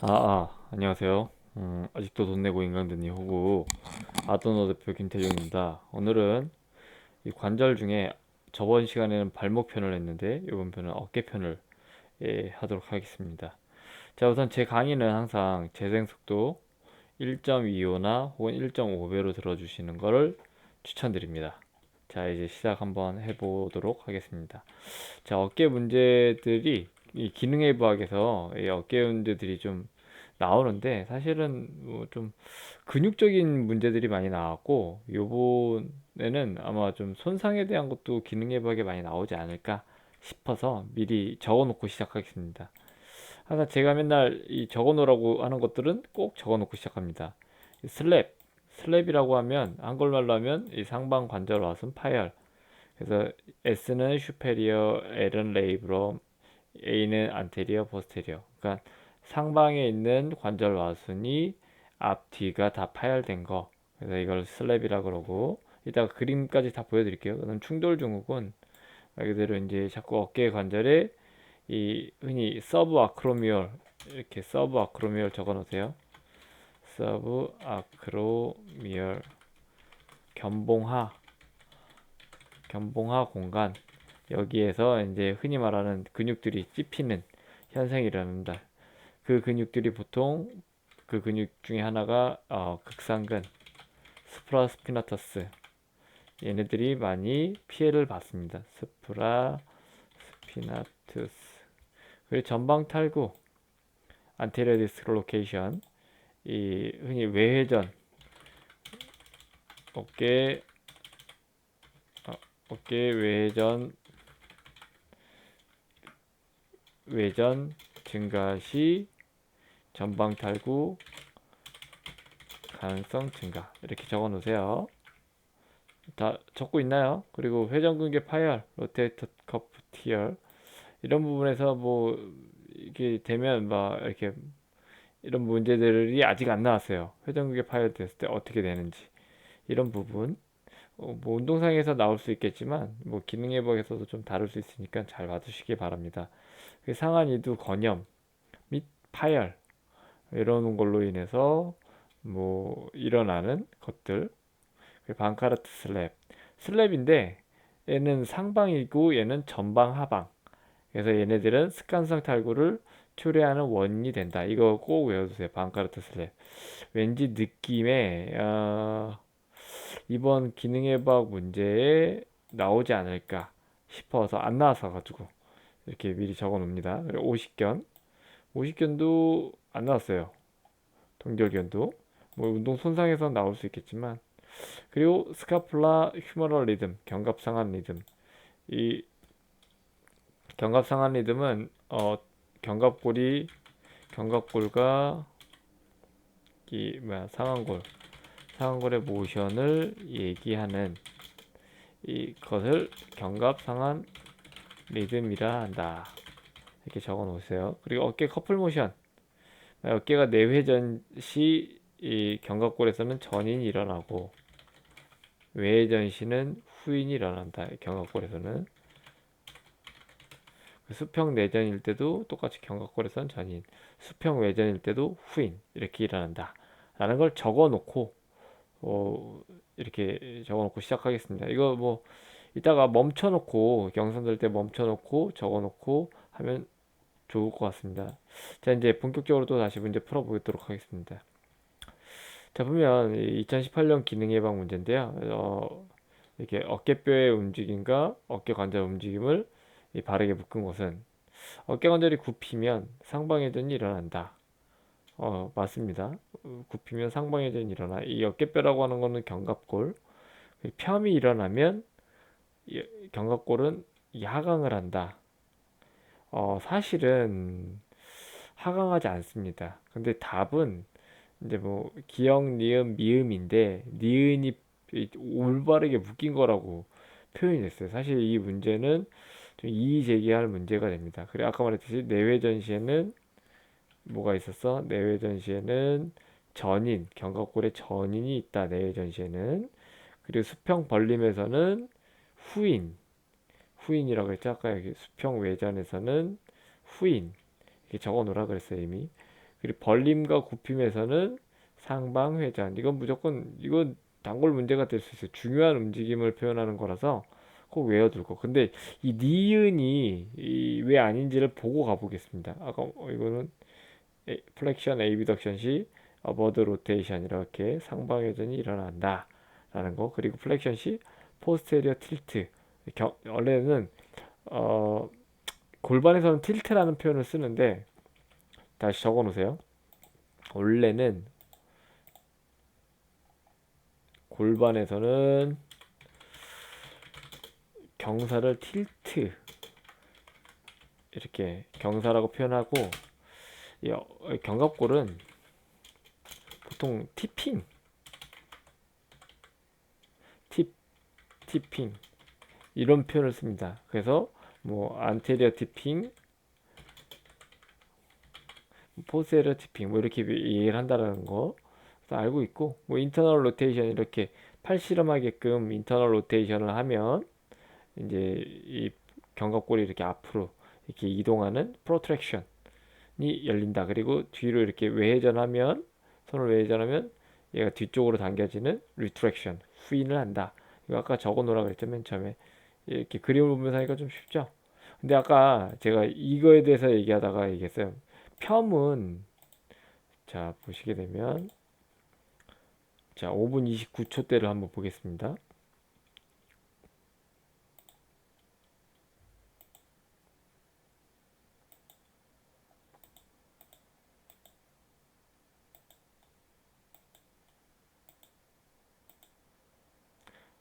안녕하세요. 아직도 돈 내고 인강 듣니 호구 아도너 대표 김태경입니다. 오늘은 이 관절 중에 저번 시간에는 발목 편을 했는데 이번 편은 어깨 편을 하도록 하겠습니다. 자, 우선 제 강의는 항상 재생 속도 1.25나 혹은 1.5배로 들어주시는 것을 추천드립니다. 자, 이제 시작 한번 해보도록 하겠습니다. 자, 어깨 문제들이 이 기능의 부학에서 이 어깨 문제들이 좀 나오는데 사실은 뭐 좀 근육적인 문제들이 많이 나왔고 요번에는 아마 좀 손상에 대한 것도 기능의 부학에 많이 나오지 않을까 싶어서 미리 적어 놓고 시작하겠습니다. 항상 제가 맨날 이 적어 놓으라고 하는 것들은 꼭 적어 놓고 시작합니다. 슬랩이라고 하면 한글말로 하면 이 상방 관절 와순 파열. 그래서 S는 슈페리어, L은 레이브럼, A는 안테리어, 포스테리어. 그러니까 상방에 있는 관절 와순이 앞, 뒤가 다 파열된 거. 그래서 이걸 슬랩이라 그러고 이따가 그림까지 다 보여드릴게요. 그다음 충돌 증후군 말 그대로 이제 자꾸 어깨 관절에 이 흔히 서브 아크로미얼 이렇게 서브 아크로미얼 적어 놓으세요. 서브 아크로미얼 견봉하 공간 여기에서 이제 흔히 말하는 근육들이 찝히는 현상이 일어납니다. 그 근육들이 보통 그 근육 중에 하나가 극상근, 스프라스피나터스 얘네들이 많이 피해를 받습니다. 스프라스피나투스 그리고 전방 탈구, 안테리어 디스로케이션 이 흔히 외회전 어깨 외회전 외전 증가 시 전방 탈구 가능성 증가 이렇게 적어 놓으세요. 다 적고 있나요? 그리고 회전근개 파열, 로테이터 커프 티열 이런 부분에서 뭐 이게 되면 막 이렇게 이런 문제들이 아직 안 나왔어요. 회전근개 파열 됐을 때 어떻게 되는지 이런 부분 뭐 운동상에서 나올 수 있겠지만 뭐 기능예복에서도 좀 다룰 수 있으니까 잘 봐주시기 바랍니다. 그 상한 이두 건염 및 파열 이런 걸로 인해서 뭐 일어나는 것들 반카르트 슬랩인데 얘는 상방이고 얘는 전방 하방 그래서 얘네들은 습관성 탈구를 초래하는 원인이 된다. 이거 꼭 외워두세요. 반카르트 슬랩. 왠지 느낌에 이번 기능해부학 문제에 나오지 않을까 싶어서 안 나와서 가지고 이렇게 미리 적어 놓습니다. 그리고 오십견도 안 나왔어요. 동절견도 뭐 운동 손상에서 나올 수 있겠지만 그리고 스카플라 휴머럴 리듬 견갑상한 리듬 이 견갑상한 리듬은 견갑골이 견갑골과 이 뭐야 상완골의 모션을 얘기하는 이것을 견갑상한 리듬이라 한다. 이렇게 적어 놓으세요. 그리고 어깨 커플 모션 어깨가 내회전 시 이 견갑골에서는 전인이 일어나고 외회전 시는 후인이 일어난다. 견갑골에서는 수평 내전일 때도 똑같이 견갑골에서는 전인, 수평 외전일 때도 후인 이렇게 일어난다. 라는 걸 적어 놓고 이렇게 적어 놓고 시작하겠습니다. 이거 뭐 이따가 멈춰 놓고 경선 들 때 멈춰 놓고 적어 놓고 하면 좋을 것 같습니다. 자, 이제 본격적으로 또 다시 문제 풀어보도록 하겠습니다. 자, 보면 2018년 기능 예방 문제인데요. 이렇게 어깨뼈의 움직임과 어깨 관절 움직임을 바르게 묶은 것은 어깨 관절이 굽히면 상방회전이 일어난다. 맞습니다. 굽히면 상방회전이 일어나. 이 어깨뼈라고 하는 거는 견갑골. 펴이 일어나면 견갑골은 하강을 한다. 사실은 하강하지 않습니다. 근데 답은 이제 뭐 기역, 니은, 미음인데 니은이 올바르게 묶인 거라고 표현이 됐어요. 사실 이 문제는 좀 이의 제기할 문제가 됩니다. 그래 아까 말했듯이 내외전 시에는 뭐가 있었어? 내외전 시에는 전인, 견갑골에 전인이 있다. 내외전 시에는 그리고 수평 벌림에서는 후인, 후인이라고 했죠. 아까 여기 수평 외전에서는 후인 이렇게 적어 놓으라 그랬어요 이미. 그리고 벌림과 굽힘에서는 상방 회전. 이건 무조건 이건 단골 문제가 될 수 있어요. 중요한 움직임을 표현하는 거라서 꼭 외워둘 거. 근데 이 니은이 왜 아닌지를 보고 가보겠습니다. 아까 이거는 플렉션 에이비덕션 시 어버드 로테이션 이렇게 상방 회전이 일어난다 라는 거. 그리고 플렉션 시 포스테리어 틸트. 원래는 어, 골반에서는 틸트라는 표현을 쓰는데 다시 적어 놓으세요. 원래는 골반에서는 경사를 틸트 이렇게 경사라고 표현하고 이 견갑골은 보통 티핑, 팁, 티핑 이런 표현을 씁니다. 그래서 뭐 안테리어 티핑, 포스테리어 티핑 뭐 이렇게 얘기를 한다라는 거 알고 있고 뭐 인터널 로테이션 이렇게 팔씨름하게끔 인터널 로테이션을 하면 이제 이 견갑골이 이렇게 앞으로 이렇게 이동하는 프로트랙션이 열린다. 그리고 뒤로 이렇게 외회전하면 손을 외회전하면 얘가 뒤쪽으로 당겨지는 리트랙션 후인을 한다. 이거 아까 적어 놓으라 그랬죠 맨 처음에. 이렇게 그림을 보면서 하니까 좀 쉽죠. 근데 아까 제가 이거에 대해서 얘기하다가 얘기했어요. 폄은 자 보시게 되면 자 5분 29초대를 한번 보겠습니다.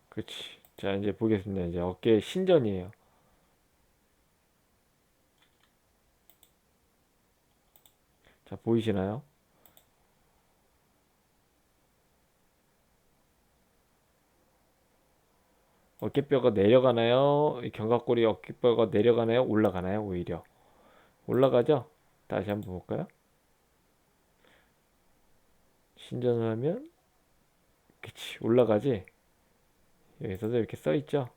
그렇지. 자 이제 보겠습니다. 이제 어깨 신전이에요. 자 보이시나요? 어깨뼈가 내려가나요? 견갑골이 어깨뼈가 내려가나요? 올라가나요? 오히려 올라가죠? 다시 한번 볼까요? 신전을 하면 그치 올라가지. 여기서도 이렇게 써 있죠.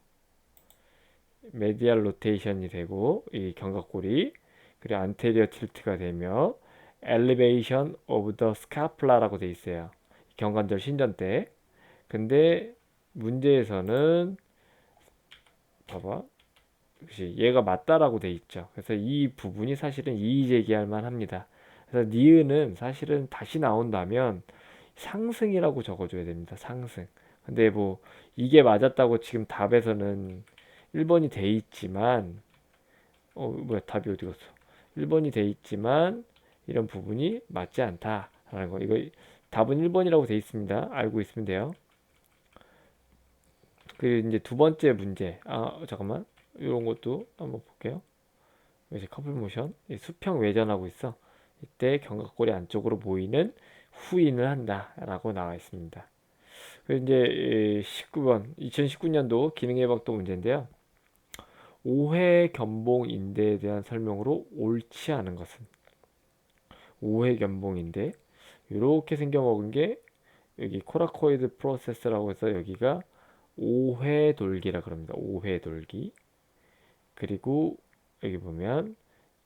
메디알 로테이션이 되고 이 견갑골이 그리고 안테리어 틸트가 되며 엘리베이션 오브 더 스카플라라고 돼 있어요. 경관절 신전 때. 근데 문제에서는 봐봐. 그치 얘가 맞다라고 돼 있죠. 그래서 이 부분이 사실은 이의 제기할 만합니다. 그래서 니은은 사실은 다시 나온다면 상승이라고 적어줘야 됩니다. 상승. 근데 뭐 이게 맞았다고 지금 답에서는 1번이 돼 있지만 뭐야 답이 어디 갔어? 1번이 돼 있지만 이런 부분이 맞지 않다라는 거. 이거 답은 1번이라고 돼 있습니다. 알고 있으면 돼요. 그리고 이제 두 번째 문제. 잠깐만. 이런 것도 한번 볼게요. 이제 커플 모션. 수평 외전하고 있어. 이때 견갑골이 안쪽으로 모이는 후인을 한다라고 나와 있습니다. 그리고 이제 19번 2019년도 기능예방도 문제인데요. 5회 견봉인대에 대한 설명으로 옳지 않은 것은 5회 견봉인대 이렇게 생겨 먹은 게 여기 코라코이드 프로세스라고 해서 여기가 5회 돌기라 그럽니다. 5회 돌기. 그리고 여기 보면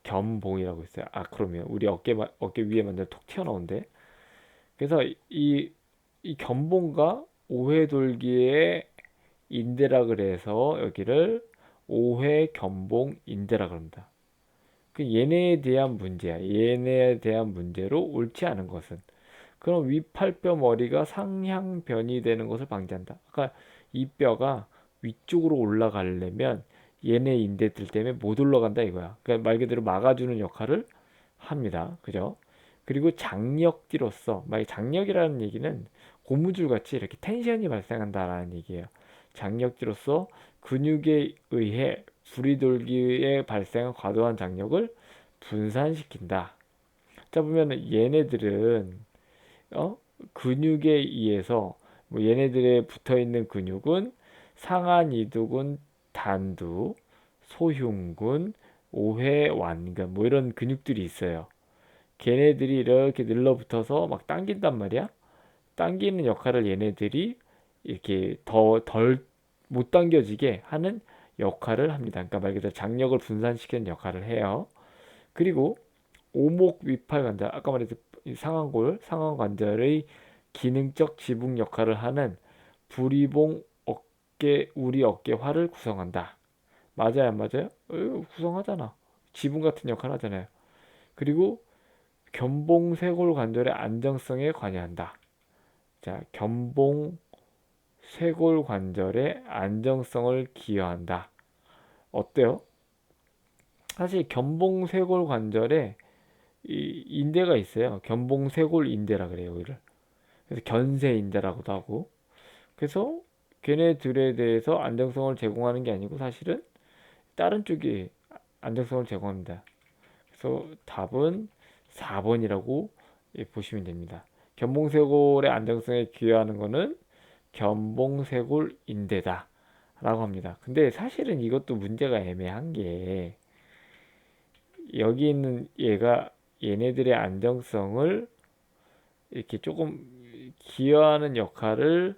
견봉이라고 있어요. 그러면 우리 어깨 위에 만들 톡 튀어나온대. 그래서 이 견봉과 5회 돌기의 인대라 그래서 여기를 5회 견봉 인대라 그럽니다. 그 얘네에 대한 문제야. 얘네에 대한 문제로 옳지 않은 것은 그럼 위팔뼈 머리가 상향 변이되는 것을 방지한다. 아까 이 뼈가 위쪽으로 올라가려면 얘네 인대들 때문에 못 올라간다 이거야. 그러니까 말 그대로 막아주는 역할을 합니다. 그죠? 그리고 장력띠로서, 만약 장력이라는 얘기는 고무줄 같이 이렇게 텐션이 발생한다라는 얘기예요. 장력띠로서 근육에 의해 부리돌기에 발생한 과도한 장력을 분산시킨다. 자 보면은 얘네들은 근육에 의해서 뭐 얘네들에 붙어 있는 근육은 상한 이두근, 단두, 소흉근, 오회완근 뭐 이런 근육들이 있어요. 걔네들이 이렇게 늘러붙어서 막 당긴단 말이야. 당기는 역할을 얘네들이 이렇게 더 덜 못 당겨지게 하는 역할을 합니다. 그러니까 말 그대로 장력을 분산시키는 역할을 해요. 그리고 오목 위팔 관절, 아까 말했듯 이 상완관절의 기능적 지붕 역할을 하는 부리봉 우리 어깨화를 구성한다. 맞아요, 안 맞아요? 구성하잖아. 지붕 같은 역할 하잖아요. 그리고 견봉쇄골 관절의 안정성에 관여한다. 자, 견봉쇄골 관절의 안정성을 기여한다. 어때요? 사실 견봉쇄골 관절에 이 인대가 있어요. 견봉쇄골 인대라 그래요, 이를. 그래서 견쇄인대라고도 하고. 그래서 걔네들에 대해서 안정성을 제공하는 게 아니고 사실은 다른 쪽이 안정성을 제공합니다. 그래서 답은 4번이라고 보시면 됩니다. 견봉쇄골의 안정성에 기여하는 것은 견봉쇄골 인대다 라고 합니다. 근데 사실은 이것도 문제가 애매한 게 여기 있는 얘네들의 안정성을 이렇게 조금 기여하는 역할을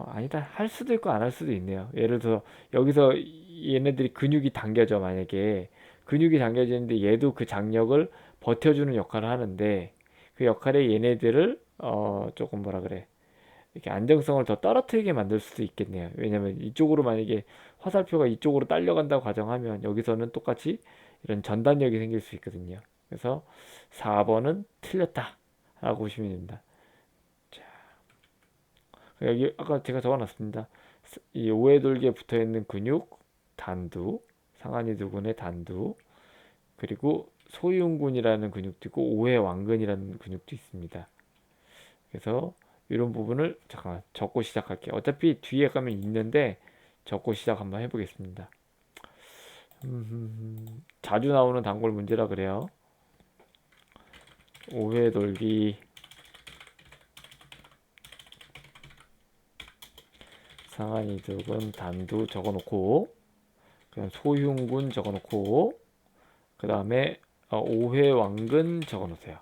아니다 할 수도 있고 안 할 수도 있네요. 예를 들어 여기서 얘네들이 근육이 당겨져. 만약에 근육이 당겨지는데 얘도 그 장력을 버텨주는 역할을 하는데 그 역할에 얘네들을 조금 뭐라 그래 이렇게 안정성을 더 떨어뜨리게 만들 수도 있겠네요. 왜냐면 이쪽으로 만약에 화살표가 이쪽으로 딸려간다고 가정하면 여기서는 똑같이 이런 전단력이 생길 수 있거든요. 그래서 4번은 틀렸다 라고 보시면 됩니다. 여기 아까 제가 적어놨습니다. 이 오해돌기에 붙어있는 근육 단두, 상하니두근의 단두, 그리고 소흉근이라는 근육도 있고 오해왕근이라는 근육도 있습니다. 그래서 이런 부분을 잠깐 적고 시작할게요. 어차피 뒤에 가면 있는데 적고 시작 한번 해보겠습니다. 자주 나오는 단골 문제라 그래요. 오해돌기, 상하니두근, 단두 적어놓고 그냥 소흉근 적어놓고 그 다음에 오회왕근 적어놓으세요.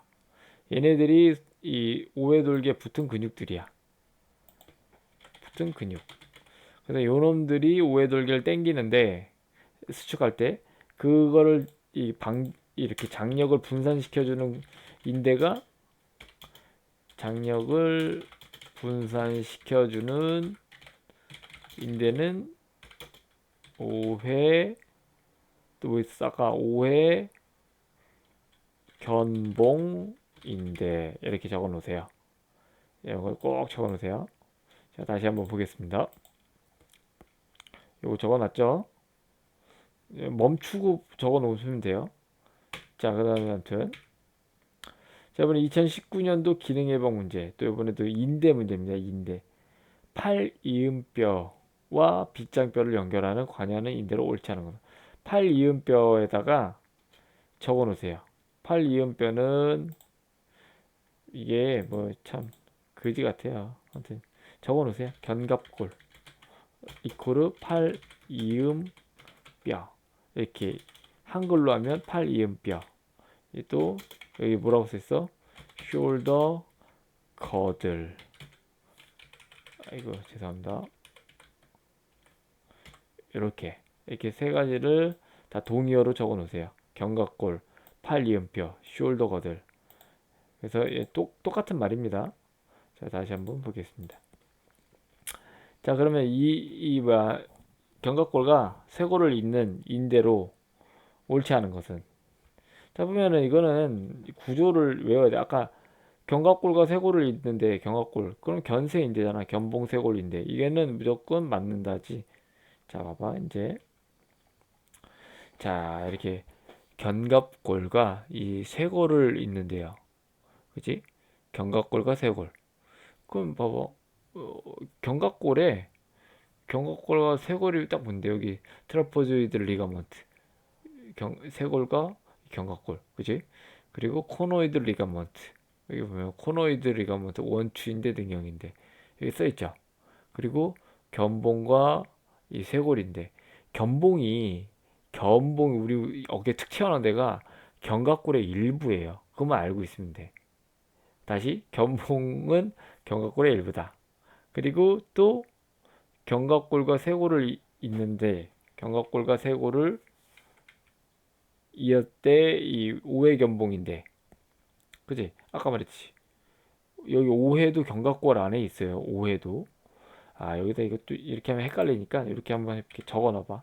얘네들이 이 오해돌기에 붙은 근육들이야. 붙은 근육. 그래서 요놈들이 오해돌기를 당기는데 수축할 때 그거를 이렇게 장력을 분산시켜주는 인대가 장력을 분산시켜주는 인대는 오회 또 있어 아까 오회 견봉인대 이렇게 적어 놓으세요. 이런 걸 꼭 적어 놓으세요. 자, 다시 한번 보겠습니다. 이거 적어 놨죠? 멈추고 적어 놓으시면 돼요. 자, 그 다음에 아무튼 자, 이번에 2019년도 기능예방 문제 또 이번에도 인대 문제입니다. 인대 팔 이음뼈와 빗장뼈를 연결하는 관여하는 인대로 옳지 않은 겁니다. 팔 이음뼈에다가 적어 놓으세요. 팔 이음뼈는 이게 뭐 참 그지 같아요. 아무튼 적어 놓으세요. 견갑골 이코르 팔 이음뼈 이렇게 한글로 하면 팔 이음뼈. 또 여기 뭐라고 써 있어? shoulder girdle. 아이고 죄송합니다. 이렇게 세 가지를 다 동의어로 적어 놓으세요. 견갑골, 팔 이음뼈, shoulder girdle. 그래서 똑같은 말입니다. 자, 다시 한번 보겠습니다. 자, 그러면 뭐야, 견갑골과 쇄골을 잇는 인대로 옳지 않은 것은? 자, 보면은 이거는 구조를 외워야 돼. 아까 견갑골과 쇄골을 잇는데 견갑골, 그럼 견쇄인대잖아. 견봉쇄골인대. 이게는 무조건 맞는다지. 자, 봐봐, 이제. 자, 이렇게 견갑골과 이 쇄골을 잇는데요. 그지? 견갑골과 쇄골. 그럼 봐봐. 견갑골에 견갑골과 쇄골이 딱 뭔데 여기 트라포조이드 리가먼트 쇄골과 견갑골 그지? 그리고 코노이드 리가먼트 여기 보면 코노이드 리가먼트 원추인대 등형인데 여기 써있죠. 그리고 견봉과 이 쇄골인데 견봉이 우리 어깨 툭 튀어나온 데가 견갑골의 일부예요. 그것만 알고 있으면 돼. 다시 견봉은 견갑골의 일부다. 그리고 또 견갑골과 쇄골을 잇는데 견갑골과 쇄골을 이때 이 5회 견봉인데, 그지? 아까 말했지. 여기 5회도 견갑골 안에 있어요. 5회도. 아, 여기다 이것도 이렇게 하면 헷갈리니까 이렇게 한번 이렇게 적어 놔봐.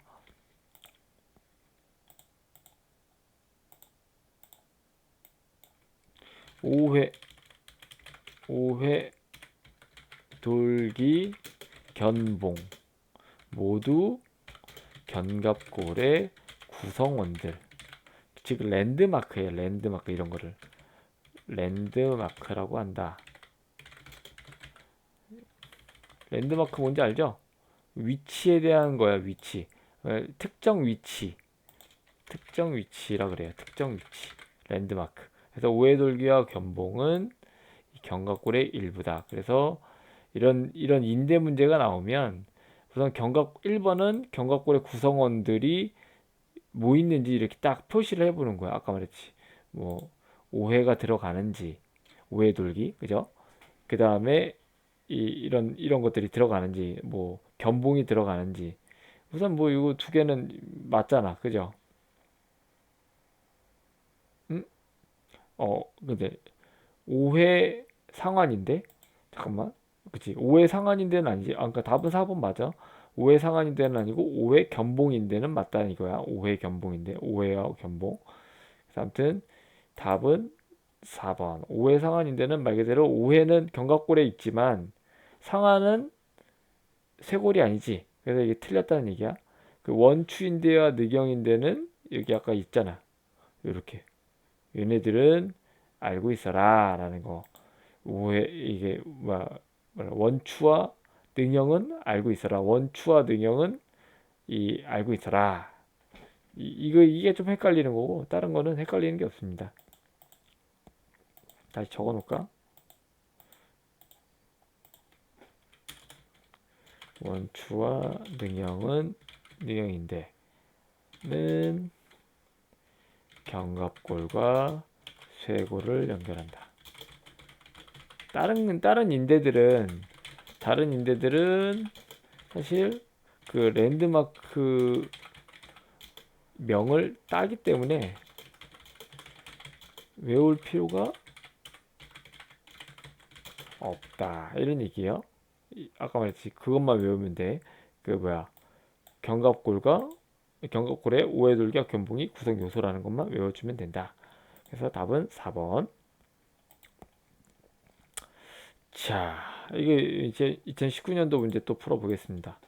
5회, 5회 돌기 견봉. 모두 견갑골의 구성원들. 즉 랜드마크예요. 랜드마크 이런 거를 랜드마크라고 한다. 랜드마크 뭔지 알죠? 위치에 대한 거야. 위치. 특정 위치. 특정 위치라 그래요. 특정 위치. 랜드마크. 그래서 오해돌기와 견봉은 견갑골의 일부다. 그래서 이런 인대 문제가 나오면 우선 견갑 1번은 견갑골의 구성원들이 뭐 있는지 이렇게 딱 표시를 해보는 거야. 아까 말했지. 뭐 오해가 들어가는지, 오해 돌기, 그죠? 그 다음에 이런 것들이 들어가는지, 뭐 견봉이 들어가는지. 우선 뭐 이거 두 개는 맞잖아, 그죠? 응? 근데 오해 상환인데, 잠깐만, 그치? 오해 상환인데는 아니지. 아, 그러니까 답은 4번 맞아. 오해 상환인데는 아니고 오해 견봉인데는 맞다 이거야. 오해 견봉인데, 오해와 견봉. 그래서 아무튼 답은 4번. 오해 상한인데는 말 그대로 오해는 견갑골에 있지만 상한은 쇄골이 아니지. 그래서 이게 틀렸다는 얘기야. 그 원추인대와 늑영인대는 여기 아까 있잖아. 이렇게. 얘네들은 알고 있어라 라는 거. 오해 이게 원추와 늑영은 알고 있어라. 원추와 늑영은 알고 있어라. 이게 좀 헷갈리는 거고 다른 거는 헷갈리는 게 없습니다. 다시 적어 놓을까? 원추와 능형은 능형인데 는 견갑골과 쇄골을 연결한다. 다른 인대들은 사실 그 랜드마크 명을 따기 때문에 외울 필요가 없다 이런 얘기예요. 아까 말했지 그것만 외우면 돼. 그 뭐야 견갑골과 견갑골의 오해돌기와 견봉이 구성 요소라는 것만 외워주면 된다. 그래서 답은 4번. 자, 이게 이제 2019년도 문제 또 풀어보겠습니다.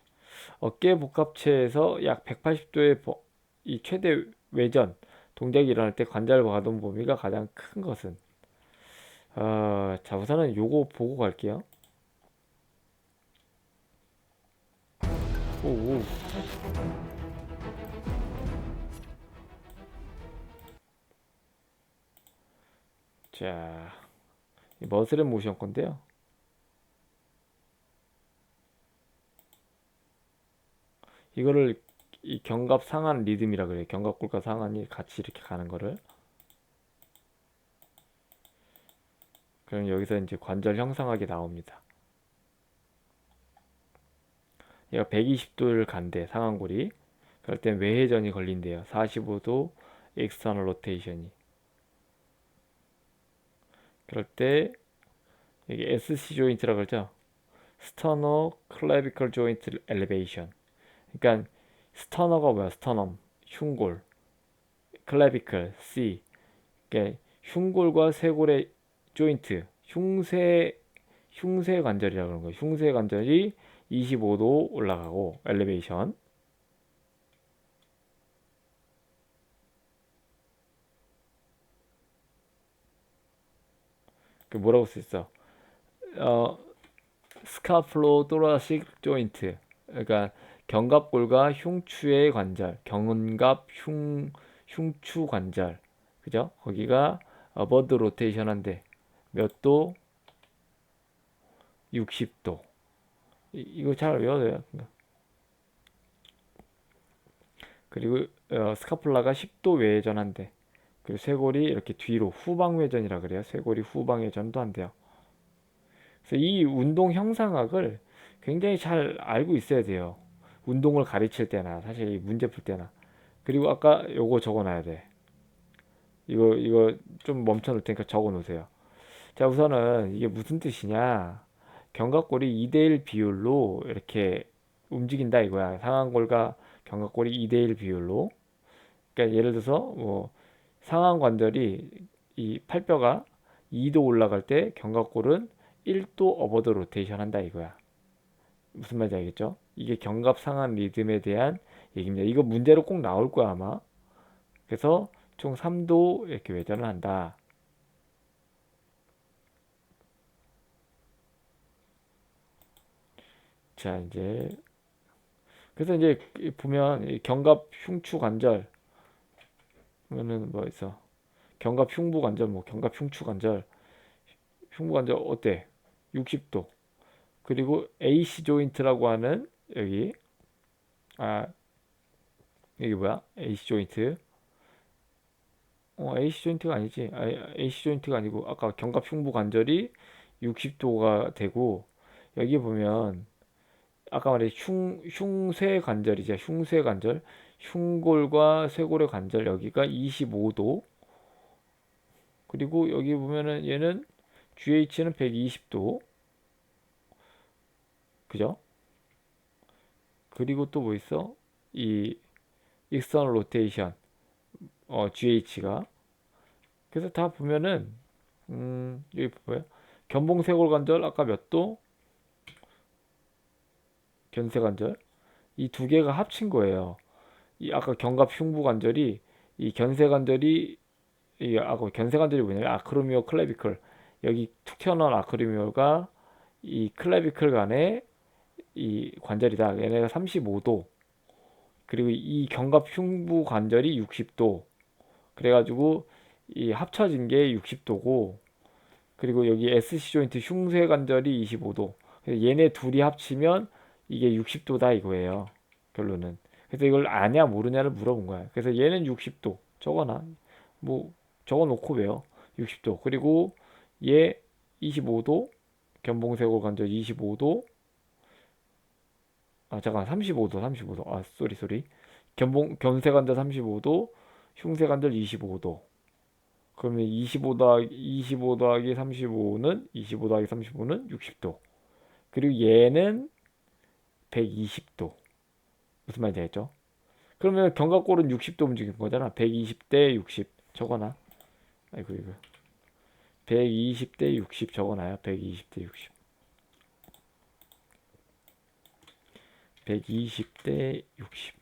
어깨 복합체에서 약 180도의 이 최대 외전 동작이 일어날 때 관절 가동 범위가 가장 큰 것은 자 우선은 요거 보고 갈게요. 오, 오. 자, 머슬 앤 모션 건데요. 이거를 이 견갑 상한 리듬이라 그래요. 견갑골과 상한이 같이 이렇게 가는 거를. 그럼 여기서 이제 관절 형상하게 나옵니다. 얘가 120도를 간대 상한골이. 그럴 땐 외회전이 걸린대요. 45도 익스터널 로테이션이. 그럴 때 이게 SC 조인트라고 그러죠. 스터너 클래비컬 조인트 엘리베이션. 그러니까 스터너가 뭐야? 스터넘, 흉골, 클래비클, C. 그러니까 흉골과 쇄골의 조인트, 흉쇄 관절이라고 그러는 거예요. 흉쇄 관절이 25도 올라가고 엘리베이션. 그 뭐라고 쓸 수 있어? 어, 스카플로토라식 조인트. 그러니까 견갑골과 흉추의 관절, 흉추 관절. 그죠? 거기가 어버드 로테이션한데 몇 도? 60도. 이거 잘 외워야 돼요. 그리고 스카폴라가 10도 외전한대. 그리고 쇄골이 이렇게 뒤로 후방 회전이라 그래요. 쇄골이 후방 회전도 한대요. 그래서 이 운동 형상학을 굉장히 잘 알고 있어야 돼요. 운동을 가르칠 때나 사실 이 문제 풀 때나. 그리고 아까 요거 적어놔야 돼. 이거 좀 멈춰 놓을 테니까 적어 놓으세요. 자, 우선은 이게 무슨 뜻이냐? 견갑골이 2대1 비율로 이렇게 움직인다 이거야. 상완골과 견갑골이 2대1 비율로. 그러니까 예를 들어서 뭐 상완 관절이 이 팔뼈가 2도 올라갈 때 견갑골은 1도 어버드 로테이션 한다 이거야. 무슨 말인지 알겠죠? 이게 견갑 상한 리듬에 대한 얘기입니다. 이거 문제로 꼭 나올 거야 아마. 그래서 총 3도 이렇게 회전을 한다. 자, 이제 그래서 이제 보면 이 견갑 흉추 관절 그러면은 뭐 있어? 견갑 흉부 관절 뭐 견갑 흉추 관절 흉부 관절 어때? 60도. 그리고 AC 조인트라고 하는 여기 아 여기 뭐야? AC 조인트. AC 조인트가 아니지. AC 조인트가 아니고 아까 견갑 흉부 관절이 60도가 되고 여기 보면 아까 말했 흉쇄 관절이죠. 흉쇄 관절. 흉골과 쇄골의 관절 여기가 25도. 그리고 여기 보면은 얘는 GH는 120도. 그죠? 그리고 또 뭐 있어? 이 익스터널 로테이션 GH가 그래서 다 보면은 여기 뭐야? 견봉쇄골 관절 아까 몇 도? 견쇄 관절 이 두 개가 합친 거예요. 이 아까 견갑 흉부 관절이 이 견쇄 관절이 이 아까 견쇄 관절이 뭐냐면 아크로미오 클레비클 여기 툭 튀어나온 아크로미오가 이 클레비클 간의 이 관절이다. 얘네가 35도. 그리고 이 견갑 흉부 관절이 60도. 그래가지고 이 합쳐진 게 60도고 그리고 여기 SC 조인트 흉쇄 관절이 25도. 그래서 얘네 둘이 합치면 이게 60도다 이거예요. 결론은. 그래서 이걸 아냐 모르냐를 물어본 거야. 그래서 얘는 60도 적어놔. 뭐 적어놓고 외워. 60도. 그리고 얘 25도. 견봉쇄골 관절 25도. 아 잠깐 35도 35도. 아 쏘리. 견쇄 관절 35도. 흉쇄 관절 25도. 그러면 25 더하기 35는 25 더하기 35는 60도. 그리고 얘는 120도. 무슨 말인지 알겠죠? 그러면 견갑골은 60도 움직이는 거잖아. 120대 60 적어놔. 아이고 이거 120대 60 적어놔요. 120대 60. 120대 60.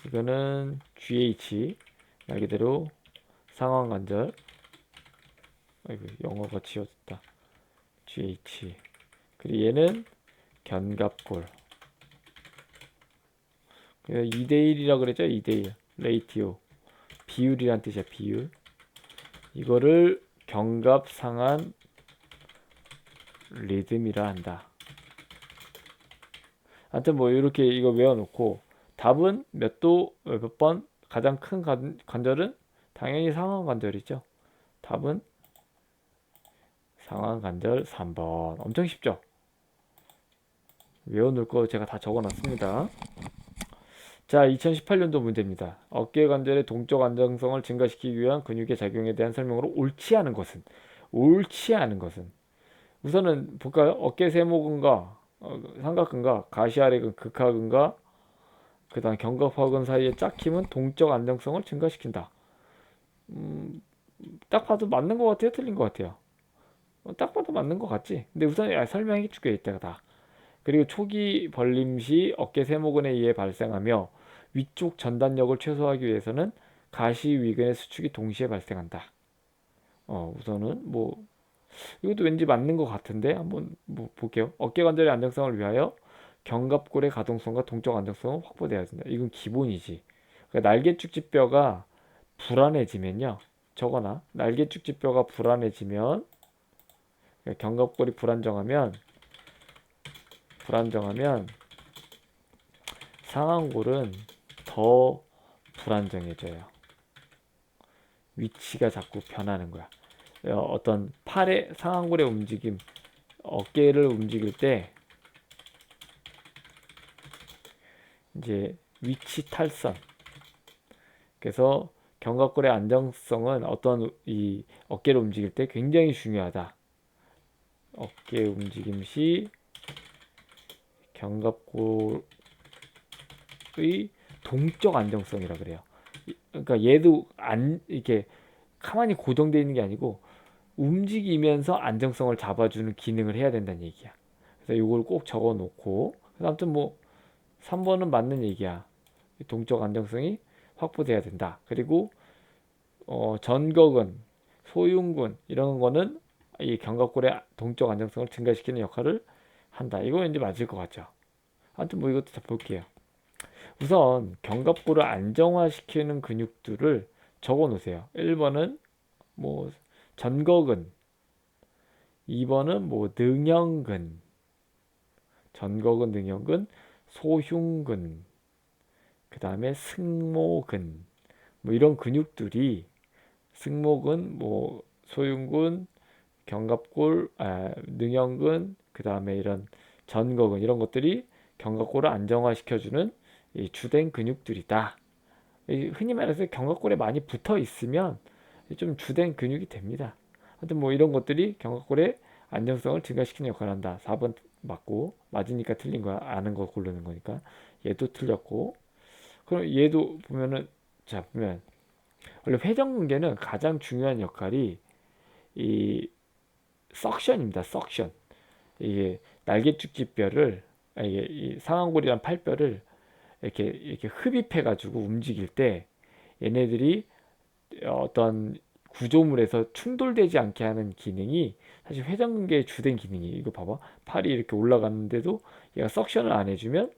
이거는 GH 말 그대로 상완 관절. 아이고 영어가 지워졌다. GH. 그리고 얘는 견갑골. 2대1이라 그랬죠? 2대1. 레이티오. 비율이란 뜻이야, 비율. 이거를 견갑 상한 리듬이라 한다. 하여튼 뭐 이렇게 이거 외워놓고 답은 몇 도, 몇 번 가장 큰 관절은 당연히 상완 관절이죠. 답은 상완 관절 3번. 엄청 쉽죠? 외워놓을 거 제가 다 적어놨습니다. 자, 2018년도 문제입니다. 어깨 관절의 동적 안정성을 증가시키기 위한 근육의 작용에 대한 설명으로 옳지 않은 것은? 옳지 않은 것은? 우선은 볼까요? 어깨 세모근과 삼각근과 가시아래근, 극하근과 그 다음 견갑하근 사이의 짝힘은 동적 안정성을 증가시킨다. 딱 봐도 맞는 것 같아요? 틀린 것 같아요? 딱 봐도 맞는 것 같지? 근데 우선 설명해 줄게 이따가 다. 그리고 초기 벌림 시 어깨 세모근에 의해 발생하며 위쪽 전단력을 최소화하기 위해서는 가시 위근의 수축이 동시에 발생한다. 우선은 뭐 이것도 왠지 맞는 것 같은데 한번 뭐 볼게요. 어깨 관절의 안정성을 위하여 견갑골의 가동성과 동적 안정성은 확보되어야 된다. 이건 기본이지. 그러니까 날개축지뼈가 불안해지면요. 저거나 날개축지뼈가 불안해지면 그러니까 견갑골이 불안정하면 상완골은 더 불안정해져요. 위치가 자꾸 변하는 거야. 어떤 팔의 상완골의 움직임, 어깨를 움직일 때 이제 위치 탈선. 그래서 견갑골의 안정성은 어떤 이 어깨를 움직일 때 굉장히 중요하다. 어깨 움직임 시 견갑골의 동적 안정성이라 그래요. 그러니까 얘도 안 이렇게 가만히 고정되어 있는 게 아니고 움직이면서 안정성을 잡아주는 기능을 해야 된다는 얘기야. 그래서 이걸 꼭 적어 놓고, 아무튼 뭐 3번은 맞는 얘기야. 동적 안정성이 확보돼야 된다. 그리고 전거근, 소흉근 이런 거는 이 견갑골의 동적 안정성을 증가시키는 역할을 한다. 이거 왠지 맞을 것 같죠. 아무튼 뭐 이것도 다 볼게요. 우선 견갑골을 안정화시키는 근육들을 적어 놓으세요. 1번은 뭐 전거근, 2번은 뭐 능형근, 전거근, 능형근, 소흉근, 그 다음에 승모근, 뭐 이런 근육들이 승모근, 뭐 소흉근, 견갑골, 능형근, 그 다음에 이런 전거근 이런 것들이 견갑골을 안정화시켜주는 이 주된 근육들이다. 흔히 말해서 견갑골에 많이 붙어 있으면 좀 주된 근육이 됩니다. 하여튼 뭐 이런 것들이 견갑골의 안정성을 증가시키는 역할을 한다. 4번 맞고, 맞으니까 틀린 거야. 아는 거 고르는 거니까. 얘도 틀렸고. 그럼 얘도 보면은, 자 보면 원래 회전근개는 가장 중요한 역할이 이 석션입니다. 석션. 이게 날개축지뼈를, 이게 이 상완골이랑 팔뼈를 이렇게 흡입해 가지고 움직일 때 얘네들이 어떤 구조물에서 충돌되지 않게 하는 기능이 사실 회전근개의 주된 기능이에요. 이거 봐봐. 팔이 이렇게 올라가는데도 얘가 석션을 안 해주면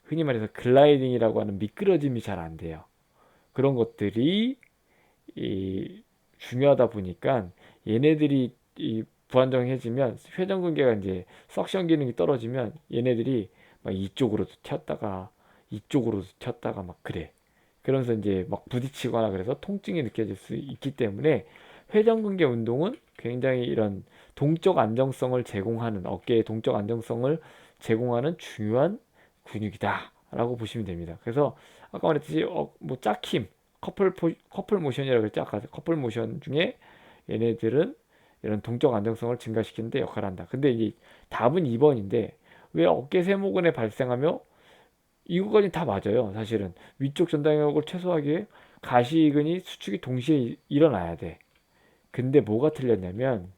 흔히 말해서 글라이딩이라고 하는 미끄러짐이 잘 안 돼요. 그런 것들이 이 중요하다 보니까 얘네들이 이 불안정해지면 회전근개가 이제 석션 기능이 떨어지면 얘네들이 막 이쪽으로도 튀었다가 이쪽으로도 튀었다가 막 그래. 그러면서 이제 막 부딪히거나 그래서 통증이 느껴질 수 있기 때문에 회전근개 운동은 굉장히 이런 동적 안정성을 제공하는, 어깨의 동적 안정성을 제공하는 중요한 근육이다 라고 보시면 됩니다. 그래서 아까 말했듯이 뭐 짝힘, 커플 모션이라고 했죠. 아까 커플 모션 중에 얘네들은 이런 동적 안정성을 증가시키는 데 역할을 한다. 근데 이 답은 2번인데 왜 어깨 세모근에 발생하며, 이거까지 다 맞아요. 사실은 위쪽 전장력을 최소화하기 위해 가시근이 수축이 동시에 일어나야 돼. 근데 뭐가 틀렸냐면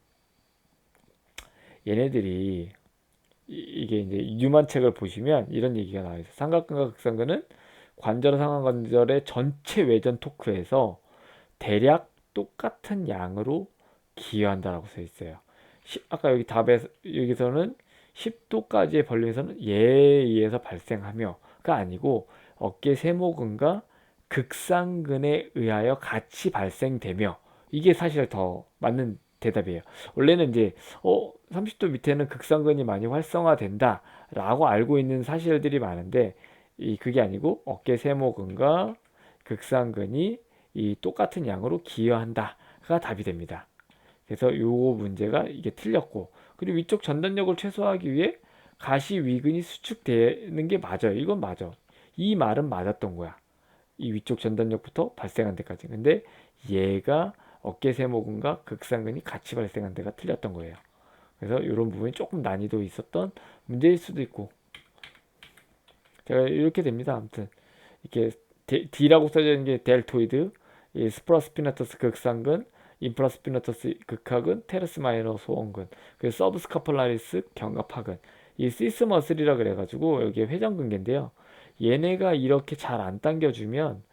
얘네들이 이게 이제 유만책을 보시면 이런 얘기가 나와 있어요. 삼각근과 극상근은 관절 상하관절의 전체 외전 토크에서 대략 똑같은 양으로 기여한다라고 써 있어요. 아까 여기 답에 여기서는 10도까지의 벌림에서는 예에 의해서 발생하며가 아니고 어깨 세모근과 극상근에 의하여 같이 발생되며, 이게 사실 더 맞는 대답이에요. 원래는 이제 30도 밑에는 극상근이 많이 활성화된다 라고 알고 있는 사실들이 많은데, 그게 아니고 어깨 세모근과 극상근이 이 똑같은 양으로 기여한다가 답이 됩니다. 그래서 요 문제가 이게 틀렸고, 그리고 위쪽 전단력을 최소화하기 위해 가시 위근이 수축되는 게 맞아요. 이건 맞아. 이 말은 맞았던 거야. 이 위쪽 전단력부터 발생한 데까지. 근데 얘가 어깨 세모근과 극상근이 같이 발생한 데가 틀렸던 거예요. 그래서 이런 부분이 조금 난이도 있었던 문제일 수도 있고, 제가 이렇게 됩니다. 아무튼 이렇게 D라고 써져 있는 게 델토이드, 이 스프라스피나터스 극상근, 인프라스피나터스 극하근, 테레스 마이너 소원근, 그리고 서브스카폴라리스 견갑하근, 이 시스머슬이라 그래가지고 여기에 회전근개인데요. 얘네가 이렇게 잘 안 당겨주면,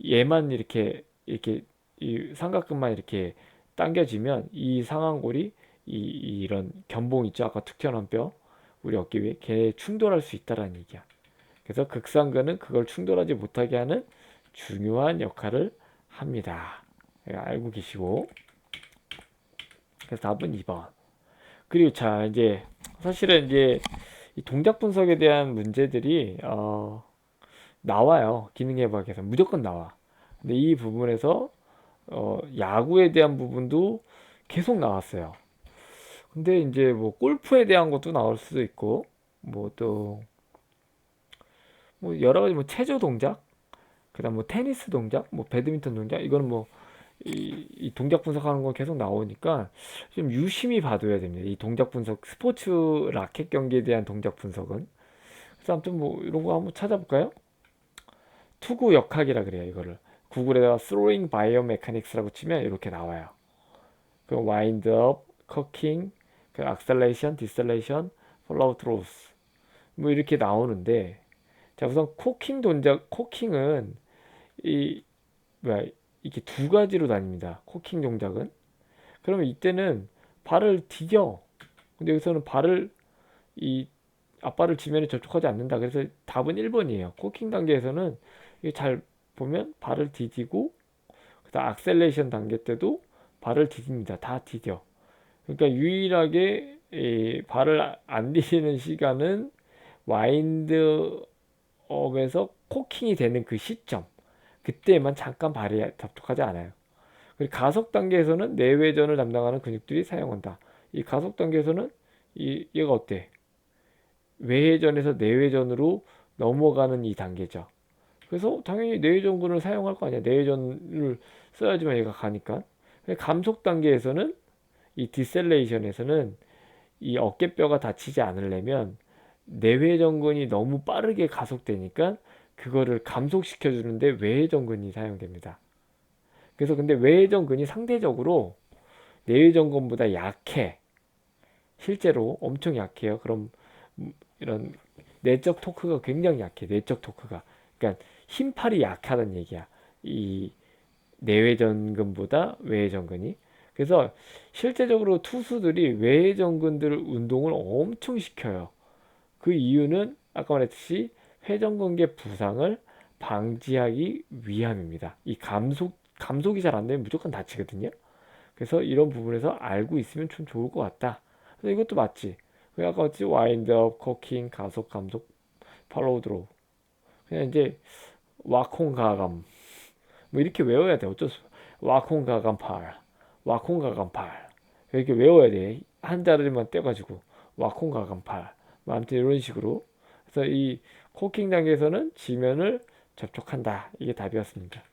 얘만 이렇게 이 삼각근만 이렇게 당겨지면 이 상완골이 이런 견봉 있죠. 아까 툭 튀어나온 뼈, 우리 어깨 위에 걔 충돌할 수 있다라는 얘기야. 그래서 극상근은 그걸 충돌하지 못하게 하는 중요한 역할을 합니다. 알고 계시고. 그래서 답은 2번. 그리고 자, 이제 사실은 이제 이 동작 분석에 대한 문제들이 나와요. 기능해부학에서 무조건 나와. 근데 이 부분에서 야구에 대한 부분도 계속 나왔어요. 근데 이제 뭐 골프에 대한 것도 나올 수도 있고, 뭐 또 뭐 여러 가지 뭐 체조 동작, 그다음 뭐 테니스 동작, 뭐 배드민턴 동작, 이거는 뭐 이 동작 분석하는 건 계속 나오니까 좀 유심히 봐둬야 됩니다. 이 동작 분석, 스포츠 라켓 경기에 대한 동작 분석은. 그래서 아무튼 뭐 이런 거 한번 찾아볼까요? 투구 역학이라 그래요, 이거를. 구글에다가 throwing biomechanics라고 치면 이렇게 나와요. 그 wind up, cocking, 그 acceleration, deceleration, follow throws 뭐 이렇게 나오는데, 자 우선 코킹 동작, 코킹은 이 뭐야, 이게 두 가지로 나뉩니다. 코킹 동작은. 그러면 이때는 발을 디뎌. 근데 여기서는 발을 이 앞발을 지면에 접촉하지 않는다. 그래서 답은 1번이에요. 코킹 단계에서는 이게 잘 보면 발을 디디고, 그다음 악셀레이션 단계 때도 발을 디딥니다. 다 디뎌. 그러니까 유일하게 이 발을 안 디디는 시간은 와인드업에서 코킹이 되는 그 시점, 그때만 잠깐 발이 접촉하지 않아요. 그리고 가속 단계에서는 내외전을 담당하는 근육들이 사용한다. 이 가속 단계에서는 얘가 어때? 외회전에서 내외전으로 넘어가는 이 단계죠. 그래서 당연히 내외전근을 사용할 거 아니야. 내외전을 써야지만 얘가 가니까. 감속 단계에서는 이 디셀레이션에서는 이 어깨뼈가 다치지 않으려면 내외전근이 너무 빠르게 가속되니까 그거를 감속시켜 주는데 외회전근이 사용됩니다. 그래서 근데 외회전근이 상대적으로 내외전근보다 약해. 실제로 엄청 약해요. 그럼 이런 내적 토크가 굉장히 약해. 내적 토크가. 그러니까 힘팔이 약하다는 얘기야. 이 내외전근보다 외외전근이. 그래서 실제적으로 투수들이 외외전근들 운동을 엄청 시켜요. 그 이유는 아까 말했듯이 회전근개 부상을 방지하기 위함입니다. 이 감속이 잘 안 되면 무조건 다치거든요. 그래서 이런 부분에서 알고 있으면 좀 좋을 것 같다. 그래서 이것도 맞지. 그 아까 맞지? 와인드업, 코킹, 가속, 감속, 팔로우 드로우. 그냥 이제 와콩 가감 뭐 이렇게 외워야 돼. 어쩔 수. 와콩 가감 팔, 와콩 가감 팔. 이렇게 외워야 돼. 한 자리만 떼가지고 와콩 가감 팔. 뭐 아무튼 이런 식으로. 그래서 이 코킹 단계에서는 지면을 접촉한다. 이게 답이었습니다.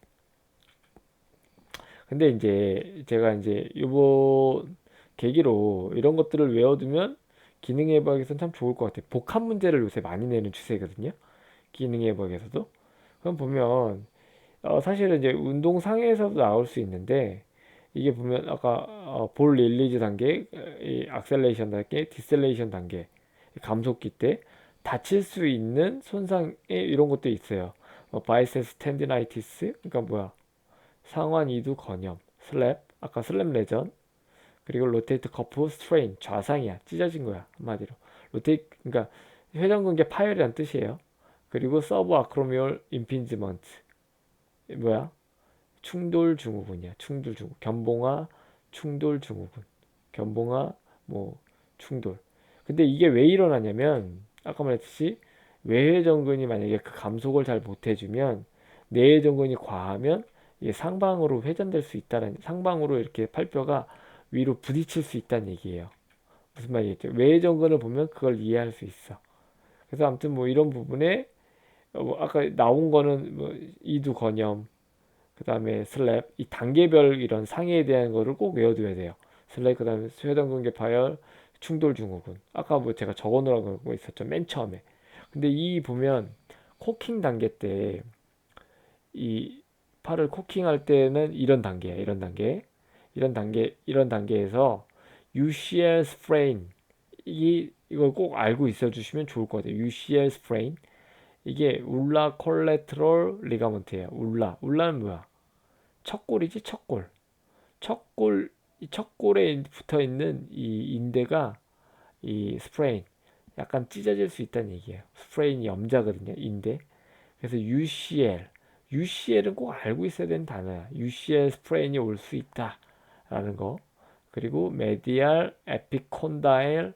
근데 이제 제가 이제 요번 계기로 이런 것들을 외워두면 기능해부학에서는 참 좋을 것 같아요. 복합 문제를 요새 많이 내는 추세거든요. 기능해부학에서도. 그럼 보면 사실은 이제 운동상에서도 나올 수 있는데, 이게 보면 아까 볼 릴리즈 단계, 이 악셀레이션 단계, 디셀레이션 단계, 감속기 때 다칠 수 있는 손상에 이런 것도 있어요. 바이세스 텐디나이티스, 그러니까 뭐야, 상완 이두 건염, 슬랩, 아까 슬랩 레전, 그리고 로테이트 커프 스트레인, 좌상이야, 찢어진 거야 한마디로. 로테이 그러니까 회전근개 파열이란 뜻이에요. 그리고 서브 아크로미올 임핀지먼트, 뭐야, 충돌 증후군이야. 충돌 증후. 견봉아 충돌 증후군. 견봉아 뭐 충돌. 근데 이게 왜 일어나냐면 아까 말했듯이 외회전근이 만약에 그 감속을 잘 못해주면 내회전근이 과하면 이게 상방으로 회전될 수 있다는, 상방으로 이렇게 팔뼈가 위로 부딪힐 수 있다는 얘기예요. 무슨 말이겠죠? 외회전근을 보면 그걸 이해할 수 있어. 그래서 아무튼 뭐 이런 부분에 뭐 아까 나온 거는 뭐 이두건염, 그 다음에 슬랩, 이 단계별 이런 상해에 대한 거를 꼭 외워둬야 돼요. 슬랩, 그 다음에 쇄전근개 파열, 충돌 증후군. 아까 뭐 제가 적어놓은 거 있었죠. 맨 처음에. 근데 이 보면 코킹 단계 때 이 팔을 코킹할 때는 이런 단계야. 이런 단계. 이런 단계에서 UCL 스프레인, 이걸 꼭 알고 있어 주시면 좋을 것 같아요. UCL 스프레인. 이게 울라 콜레트럴 리가먼트예요. 울라는 뭐야? 척골이지, 척골. 척골, 이 척골에 붙어 있는 이 인대가 이 스프레인, 약간 찢어질 수 있다는 얘기예요. 스프레인이 염자거든요, 인대. 그래서 UCL은 꼭 알고 있어야 되는 단어야. UCL 스프레인이 올 수 있다라는 거. 그리고 메디알 에피콘달티스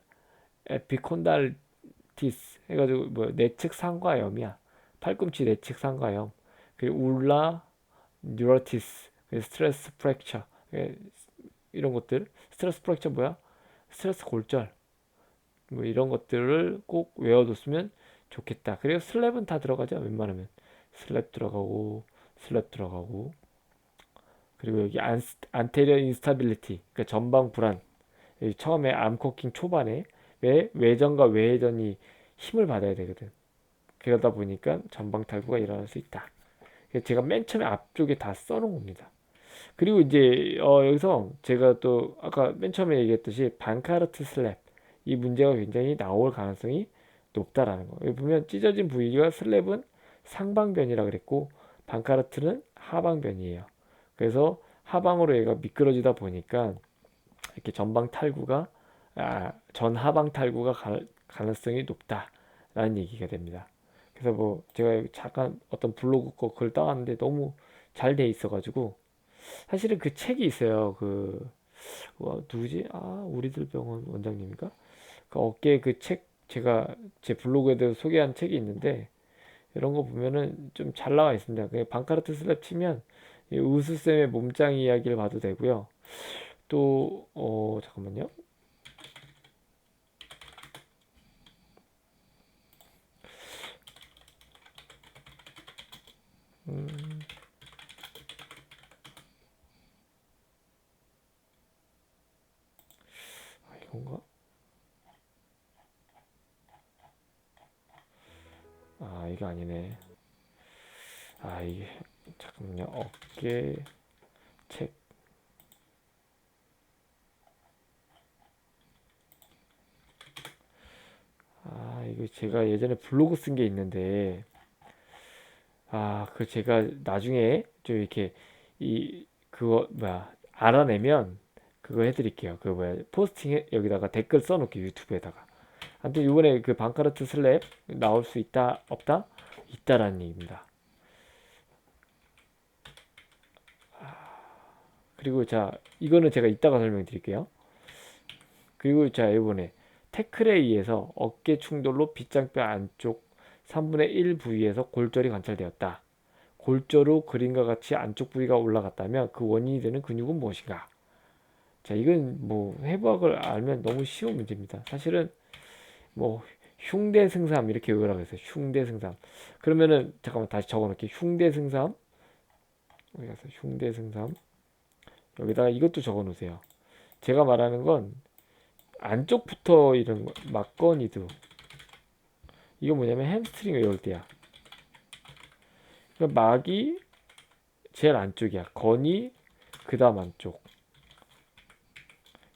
해가지고 뭐 내측 상과염이야. 팔꿈치 내측 상과염. 그리고 울라 뉴로티스, 스트레스 프랙처, 이런 것들. 스트레스 프랙처 뭐야? 스트레스 골절. 뭐 이런 것들을 꼭 외워뒀으면 좋겠다. 그리고 슬랩은 다 들어가죠. 웬만하면 슬랩 들어가고, 슬랩 들어가고, 그리고 여기 안테리어 인스타빌리티, 그러니까 전방 불안. 여기 처음에 암코킹 초반에 왜 외전과 외회전이 힘을 받아야 되거든. 그러다 보니까 전방 탈구가 일어날 수 있다. 제가 맨 처음에 앞쪽에 다 써놓은 겁니다. 그리고 이제 여기서 제가 또 아까 맨 처음에 얘기했듯이 반카르트 슬랩, 이 문제가 굉장히 나올 가능성이 높다라는 거. 여기 보면 찢어진 부위가, 슬랩은 상방변이라 그랬고 반카르트는 하방변이에요. 그래서 하방으로 얘가 미끄러지다 보니까 이렇게 전방 탈구가, 전하방 탈구가 가능성이 높다라는 얘기가 됩니다. 그래서 뭐 제가 잠깐 어떤 블로그 거 글 따왔는데 너무 잘 돼 있어가지고, 사실은 그 책이 있어요. 누구지? 우리들 병원 원장님인가? 그 어깨 그 책, 제가 제 블로그에 대해서 소개한 책이 있는데, 이런 거 보면은 좀 잘 나와 있습니다. 그 방카르트 슬랩 치면 이 우수쌤의 몸짱 이야기를 봐도 되고요. 또 잠깐만요. 음, 이건가? 이게 아니네. 이게, 잠깐만요. 어깨 책. 이거 제가 예전에 블로그 쓴 게 있는데, 그 제가 나중에 좀 이렇게 그거 뭐야 알아내면 그거 해드릴게요. 그 뭐야 포스팅 여기다가 댓글 써놓을게요. 유튜브에다가. 아무튼 이번에 그 방카르트 슬랩 나올 수 있다 없다? 있다라는 얘기입니다. 그리고 자, 이거는 제가 이따가 설명드릴게요. 그리고 자, 이번에 태클에 의해서 어깨 충돌로 빗장뼈 안쪽 3분의 1 부위에서 골절이 관찰되었다. 골절후 그림과 같이 안쪽 부위가 올라갔다면 그 원인이 되는 근육은 무엇인가? 자, 이건 뭐 해부학을 알면 너무 쉬운 문제입니다. 사실은 뭐 흉대승삼 이렇게 외우라고 했어요. 흉대승삼. 그러면은 잠깐만 다시 적어놓을게요. 흉대승삼. 어디 갔어? 흉대승삼. 여기다가 이것도 적어놓으세요. 제가 말하는 건 안쪽부터 이런 거, 막건이도. 이거 뭐냐면 햄스트링 외울 때야. 그러니까 막이 제일 안쪽이야. 건이 그 다음 안쪽.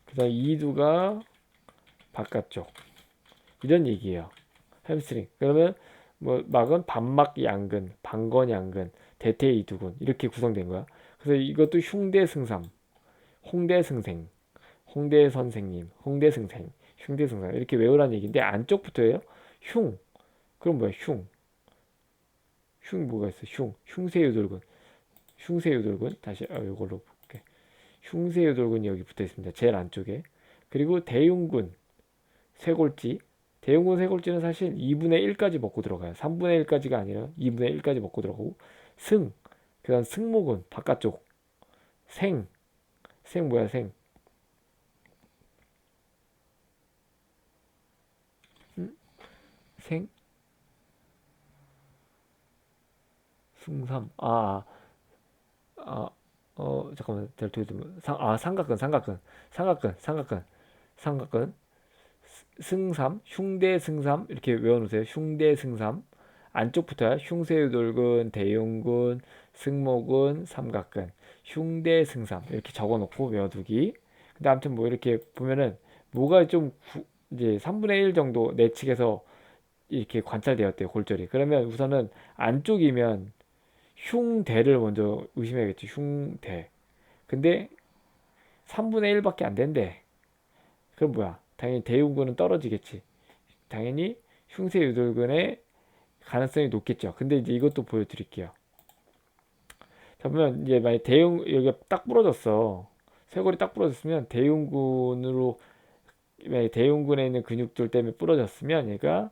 그 다음 이두가 바깥쪽. 이런 얘기예요. 햄스트링. 그러면 뭐 막은 반막 양근, 반건 양근, 대퇴 이두근 이렇게 구성된 거야. 그래서 이것도 흉대승삼, 홍대승생, 홍대선생님, 홍대승생, 흉대승삼 이렇게 외우라는 얘기인데 안쪽부터예요. 흉. 그럼 뭐야? 흉. 흉 뭐가 있어? 흉쇄유돌근. 흉쇄유돌근. 다시 이걸로 볼게. 흉쇄유돌근이 여기 붙어 있습니다. 제일 안쪽에. 그리고 대흉근, 쇄골지. 대흉근 쇄골지는 사실 2분의 1까지 먹고 들어가요. 3분의 1까지가 아니라 2분의 1까지 먹고 들어가고, 승, 그다음 승모근 바깥쪽, 생, 생 뭐야 생, 음? 생, 승삼, 아, 잠깐만, deltoid, 삼각근, 삼각근, 승삼, 흉대승삼 이렇게 외워놓으세요. 흉대승삼. 안쪽부터야. 흉쇄유돌근, 대흉근, 승모근, 삼각근, 흉대승삼 이렇게 적어놓고 외워두기. 근데 아무튼 뭐 이렇게 보면은 뭐가 좀 이제 3분의 1 정도 내측에서 이렇게 관찰되었대요. 골절이. 그러면 우선은 안쪽이면 흉대를 먼저 의심해야겠지. 흉대. 근데 3분의 1밖에 안 된대. 그럼 뭐야? 당연히 대흉근은 떨어지겠지. 당연히 흉쇄유돌근의 가능성이 높겠죠. 근데 이제 이것도 보여드릴게요. 자, 보면 이제 만약 여기가 딱 부러졌어. 쇄골이 딱 부러졌으면 만약 대흉근에 있는 근육들 때문에 부러졌으면 얘가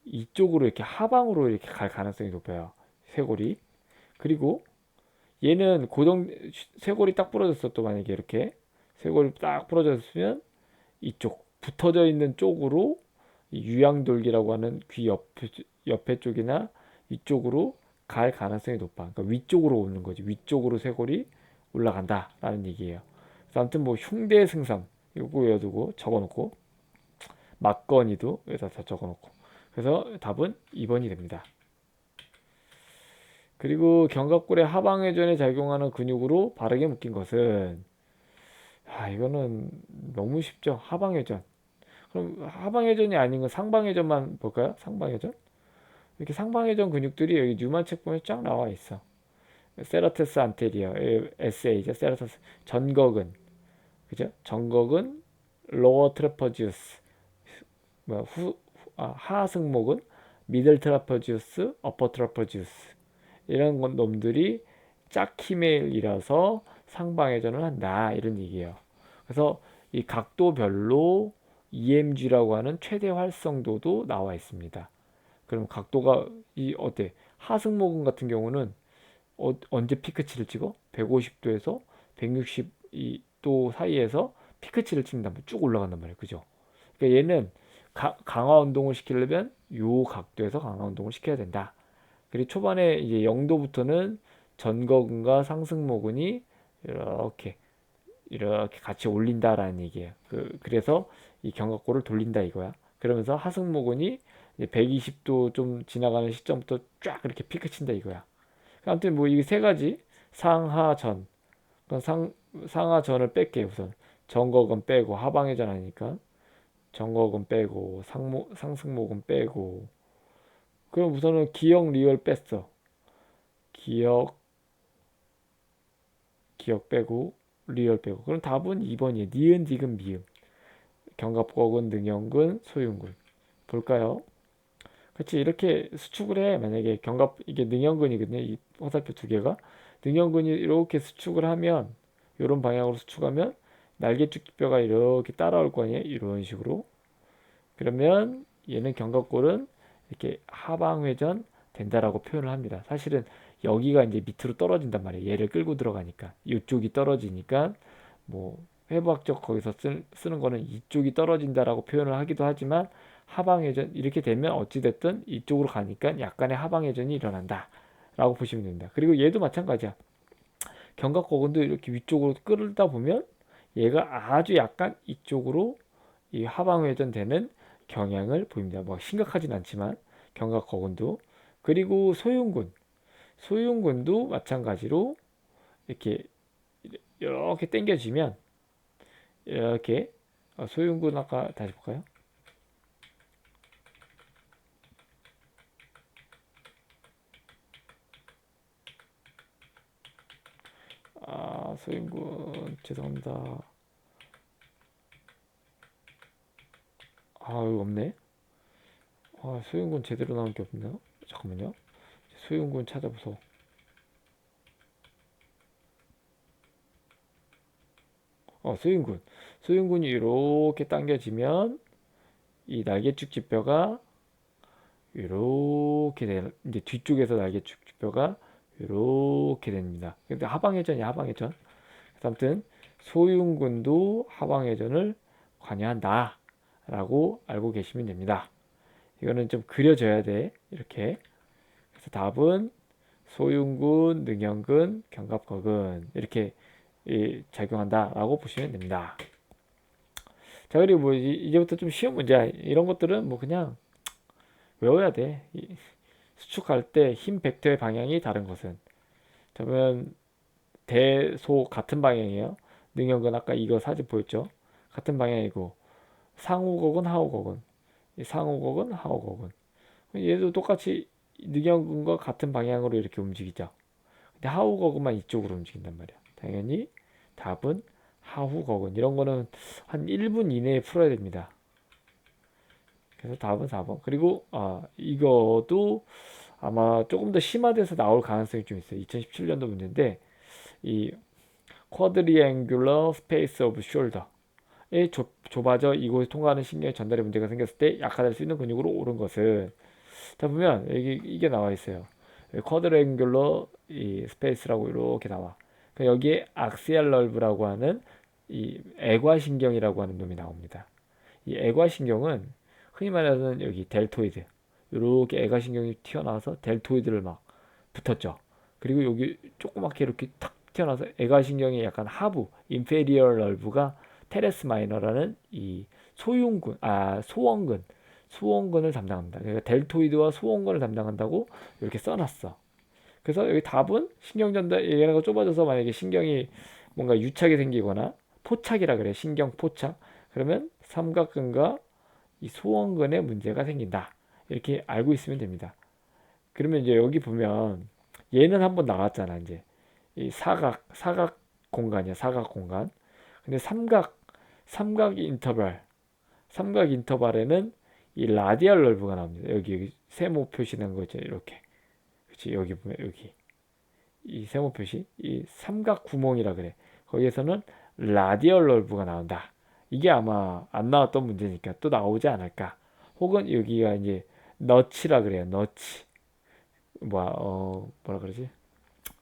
이쪽으로 이렇게 하방으로 이렇게 갈 가능성이 높아요. 쇄골이. 그리고 얘는 쇄골이 딱 부러졌어. 또 만약에 이렇게 쇄골이 딱 부러졌으면 이쪽 붙어져 있는 쪽으로 이 유양돌기라고 하는 귀 옆에 쪽이나 이쪽으로 갈 가능성이 높아. 그러니까 위쪽으로 오는 거지. 위쪽으로 쇄골이 올라간다라는 얘기예요. 그래서 아무튼 뭐 흉대 승선 요거 외워두고 적어놓고 막건이도 여기다 다 적어놓고 그래서 답은 2번이 됩니다. 그리고 견갑골의 하방회전에 작용하는 근육으로 바르게 묶인 것은 이거는 너무 쉽죠. 하방회전. 그럼 하방회전이 아닌 건 상방회전만 볼까요? 상방회전? 이렇게 상방회전 근육들이 여기 뉴만 책 보면 쫙 나와 있어. 세라투스 안테리어, SA죠. 세라투스 전거근, 그죠? 전거근, 로어 트라퍼지우스, 하승모근, 미들 트라퍼지우스, 어퍼 트라퍼지우스 이런 놈들이 짝힘을이라서 상방회전을 한다 이런 얘기예요. 그래서 이 각도별로 EMG라고 하는 최대 활성도도 나와 있습니다. 그럼 각도가 어때? 하승모근 같은 경우는 언제 피크치를 찍어? 150도에서 162도 사이에서 피크치를 찍는다면 쭉 올라간단 말이에요. 그죠? 그러니까 얘는 강화 운동을 시키려면 요 각도에서 강화 운동을 시켜야 된다. 그리고 초반에 이제 0도부터는 전거근과 상승모근이 이렇게 같이 올린다라는 얘기예요. 그래서 이 견갑골을 돌린다 이거야. 그러면서 하승모근이 120도 좀 지나가는 시점부터 쫙 이렇게 피크 친다 이거야. 아무튼 뭐 이 세 가지 상하전, 상하전을 뺄게 우선. 전거근 빼고 하방회전 하니까 전거근 빼고 상승모근 빼고. 그럼 우선은 기역 리얼 뺐어. 기역 빼고 리얼 빼고. 그럼 답은 2번이에요. 니은 디귿 미음. 견갑골근, 능형근, 소흉근. 볼까요? 그렇지. 이렇게 수축을 해. 만약에 이게 능형근이거든요. 이 화살표 두 개가. 능형근이 이렇게 수축을 하면, 이런 방향으로 수축하면, 날개축뼈가 이렇게 따라올 거 아니에요. 이런 식으로. 그러면 얘는 견갑골은 이렇게 하방회전 된다라고 표현을 합니다. 사실은 여기가 이제 밑으로 떨어진단 말이에요. 얘를 끌고 들어가니까. 이쪽이 떨어지니까, 뭐, 회부학적 거기서 쓰는 거는 이쪽이 떨어진다라고 표현을 하기도 하지만, 하방회전 이렇게 되면 어찌됐든 이쪽으로 가니까 약간의 하방회전이 일어난다 라고 보시면 됩니다. 그리고 얘도 마찬가지야. 견갑골근도 이렇게 위쪽으로 끌다 보면 얘가 아주 약간 이쪽으로 이 하방회전 되는 경향을 보입니다. 뭐 심각하진 않지만 견갑골근도. 그리고 소흉근도 마찬가지로 이렇게 당겨지면 이렇게 소흉근 아까 다시 볼까요? 소윤군 죄송합니다. 이거 없네. 소윤군 제대로 나온 게 없나? 잠깐만요. 소윤군 찾아보소. 소윤군이 이렇게 당겨지면 이 날개축 지뼈가 이렇게 이제 뒤쪽에서 날개축 지뼈가 이렇게 됩니다. 근데 하방회전이야, 하방회전. 아무튼 소윤근도 하방회전을 관여한다 라고 알고 계시면 됩니다. 이거는 좀 그려져야 돼. 이렇게. 그래서 답은 소윤근, 능형근, 견갑골근 이렇게 작용한다 라고 보시면 됩니다. 자, 그리고 뭐 이제부터 좀 쉬운 문제야. 이런 것들은 뭐 그냥 외워야 돼. 수축할 때 힘 벡터의 방향이 다른 것은. 자, 그러면 대소 같은 방향이에요. 능형근 아까 이거 사진 보였죠? 같은 방향이고 상우곡은 하우곡은 상우곡은 하우곡은 얘도 똑같이 능형근과 같은 방향으로 이렇게 움직이죠. 근데 하우곡은만 이쪽으로 움직인단 말이야. 당연히 답은 하후곡은. 이런 거는 한 1분 이내에 풀어야 됩니다. 그래서 답은 4번. 그리고 이것도 아마 조금 더 심화돼서 나올 가능성이 좀 있어요. 2017년도 문제인데 이 quadriangular space of shoulder에 좁아져 이곳에 통과하는 신경의 전달에 문제가 생겼을 때 약화될 수 있는 근육으로 오른 것은. 자, 보면 여기 이게 나와 있어요. quadriangular 이 스페이스라고 이렇게 나와. 그러니까 여기에 axial nerve라고 하는 이 애과신경이라고 하는 놈이 나옵니다. 이 애과신경은 흔히 말하는 여기 델토이드, 이렇게 애과신경이 튀어나와서 델토이드를 막 붙었죠. 그리고 여기 조그맣게 이렇게 탁 튀어나와서 애가신경의 약간 하부, 인페리얼 널브가 테레스 마이너라는 이 소원근을 담당합니다. 그러니까 델토이드와 소원근을 담당한다고 이렇게 써놨어. 그래서 여기 답은 신경 전달 얘네가 좁아져서 만약에 신경이 뭔가 유착이 생기거나 포착이라 그래. 신경 포착. 그러면 삼각근과 이 소원근에 문제가 생긴다. 이렇게 알고 있으면 됩니다. 그러면 이제 여기 보면 얘는 한번 나왔잖아, 이제. 이 사각 공간이야, 사각 공간. 근데 삼각 인터벌, 삼각 인터벌에는 이 라디알 널브가 나옵니다. 여기 세모 표시된 거죠, 이렇게. 그치, 여기 보면 여기. 이 세모 표시, 이 삼각 구멍이라 그래. 거기에서는 라디얼 널브가 나온다. 이게 아마 안 나왔던 문제니까 또 나오지 않을까. 혹은 여기가 이제 너치라 그래요. 너치. 뭐라 그러지?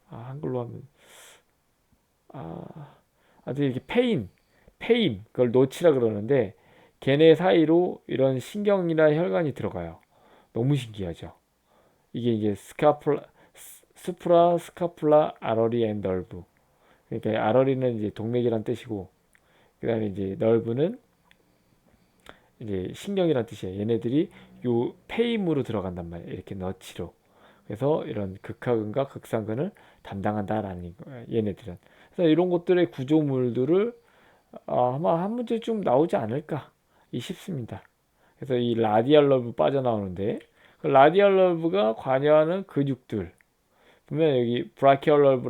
한글로 하면 아주 이렇게 페인 그걸 노치라 그러는데 걔네 사이로 이런 신경이나 혈관이 들어가요. 너무 신기하죠. 이게 이제 스프라 스카플라 아러리 앤 널브. 그러니까 아러리는 이제 동맥이란 뜻이고 그다음에 이제 널브는 이제 신경이란 뜻이에요. 얘네들이 요 페임으로 들어간단 말이에요. 이렇게 너치로. 그래서 이런 극하근과 극상근을 담당한다라는 거예요. 얘네들은. 그래서 이런 것들의 구조물들을 아마 한 문제쯤 나오지 않을까 싶습니다. 그래서 이 라디알 러브 빠져나오는데 그 라디알 러브가 관여하는 근육들 보면 여기 브라키얼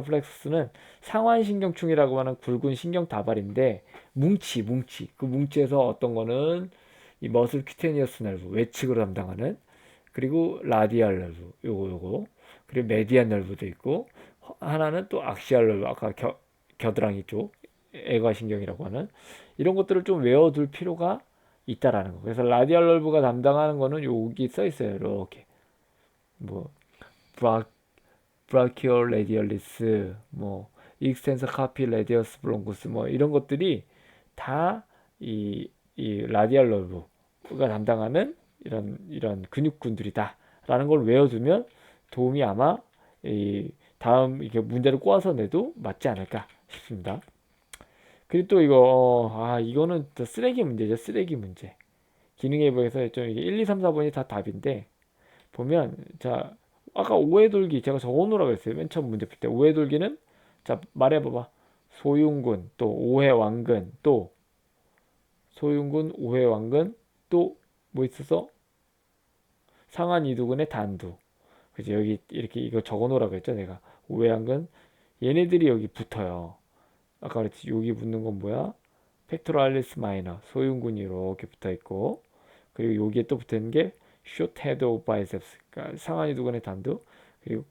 플렉스는 상완신경충이라고 하는 굵은 신경 다발인데 뭉치 그 뭉치에서 어떤 거는 이 머슬 큐테니어스 nerve 외측으로 담당하는 그리고 라디알 nerve 요거 그리고 메디안 nerve도 있고 하나는 또 악시알 nerve 아까 겨드랑이 쪽 애과신경이라고 하는 이런 것들을 좀 외워둘 필요가 있다라는 거. 그래서 라디알 nerve가 담당하는 거는 여기 써 있어요. 이렇게 뭐 브라키얼 레디얼리스, 뭐 익스텐서 카피 레디어스 블롱쿠스 뭐 이런 것들이 다 이 라디알 러브가 담당하는 이런 근육군들이다라는 걸 외워두면 도움이 아마 이 다음 이게 문제를 꼬아서 내도 맞지 않을까 싶습니다. 그리고 또 이거는 또 쓰레기 문제죠. 쓰레기 문제. 기능예보에서 좀 이게 1, 2, 3, 4번이 다 답인데 보면 자 아까 오해돌기 제가 적어놓으라고 했어요. 맨 처음 문제 풀 때 오해돌기는 자 말해봐봐. 소흉근 또 오해왕근 또 소흉근 오해왕근 또 뭐 있어서 상완이두근의 단두. 그지 여기 이렇게 이거 적어놓으라고 했죠 내가. 오해왕근 얘네들이 여기 붙어요. 아까 그랬지 여기 붙는 건 뭐야? 팩토랄리스 마이너 소흉근이 이렇게 붙어 있고 그리고 여기에 또 붙어 있는 게 숏 헤드 오브 바이셉스 그러니까 상하이 두근의 단두 그리고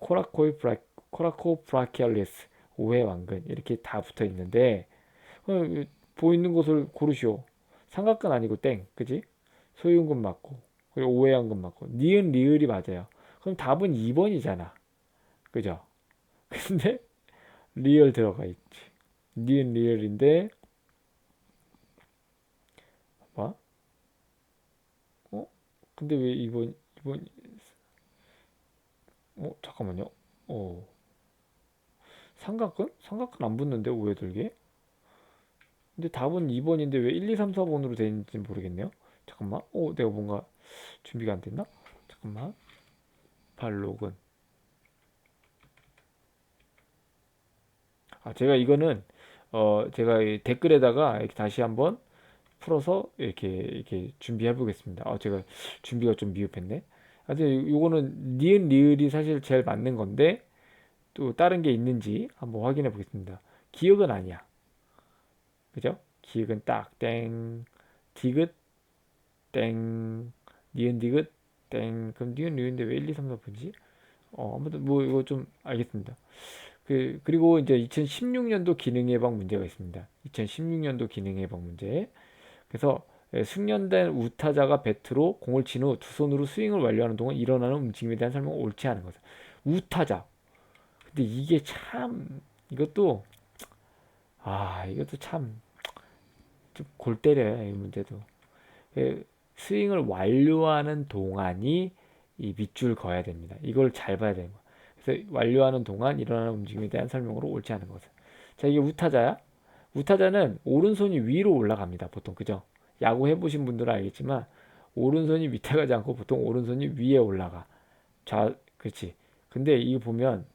코라코 브라키알리스 오해왕근 이렇게 다 붙어 있는데 보이는 것을 고르시오. 삼각근 아니고 땡 그지? 소흉근 맞고 그리고 오해왕근 맞고 니은 리을이 맞아요. 그럼 답은 2번이잖아 그죠? 근데 리을 들어가 있지. 니은 리을인데 봐 근데 왜 이번 잠깐만요. 어, 삼각근? 삼각근 안 붙는데 오해 들게? 근데 답은 2번인데 왜 1, 2, 3, 4번으로 되어 있는지 모르겠네요. 잠깐만. 내가 뭔가 준비가 안 됐나? 잠깐만. 발록은. 제가 이거는 제가 이 댓글에다가 이렇게 다시 한번 풀어서 이렇게 준비해 보겠습니다. 제가 준비가 좀 미흡했네. 요거는 니은 리을이 사실 제일 맞는 건데 또 다른 게 있는지 한번 확인해 보겠습니다. 기억은 아니야. 그죠? 기억은 딱, 땡, 디귿, 땡, 니은 디귿, 땡. 그럼 니은 리을인데 왜 1, 2, 3, 4번지? 아무튼 뭐 이거 좀 알겠습니다. 그리고 이제 2016년도 기능 예방 문제가 있습니다. 2016년도 기능 예방 문제. 그래서 숙련된 우타자가 배트로 공을 친 후 두 손으로 스윙을 완료하는 동안 일어나는 움직임에 대한 설명은 옳지 않은 것은 우타자. 근데 이게 참 이것도 이것도 참 좀 골 때려요. 이 문제도. 스윙을 완료하는 동안이 이 밑줄 그어야 됩니다. 이걸 잘 봐야 되는 거야. 그래서 완료하는 동안 일어나는 움직임에 대한 설명으로 옳지 않은 것은. 자, 이게 우타자야. 우타자는 오른손이 위로 올라갑니다. 보통 그죠? 야구 해보신 분들은 알겠지만 오른손이 밑에 가지 않고 보통 오른손이 위에 올라가. 그렇지. 근데 이거 보면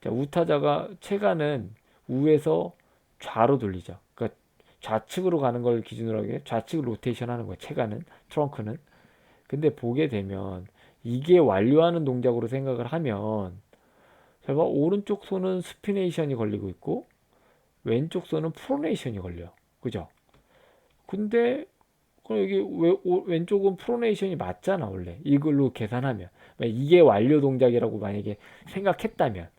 자, 우타자가 체가는 우에서 좌로 돌리죠. 그러니까 좌측으로 가는 걸 기준으로 하게 좌측 로테이션 하는 거예요. 체가는 트렁크는. 근데 보게 되면 이게 완료하는 동작으로 생각을 하면 잘 봐. 오른쪽 손은 스피네이션이 걸리고 있고 왼쪽 손은 프로네이션이 걸려. 그죠? 근데 그럼 여기 왼쪽은 프로네이션이 맞잖아 원래 이걸로 계산하면 이게 완료 동작이라고 만약에 생각했다면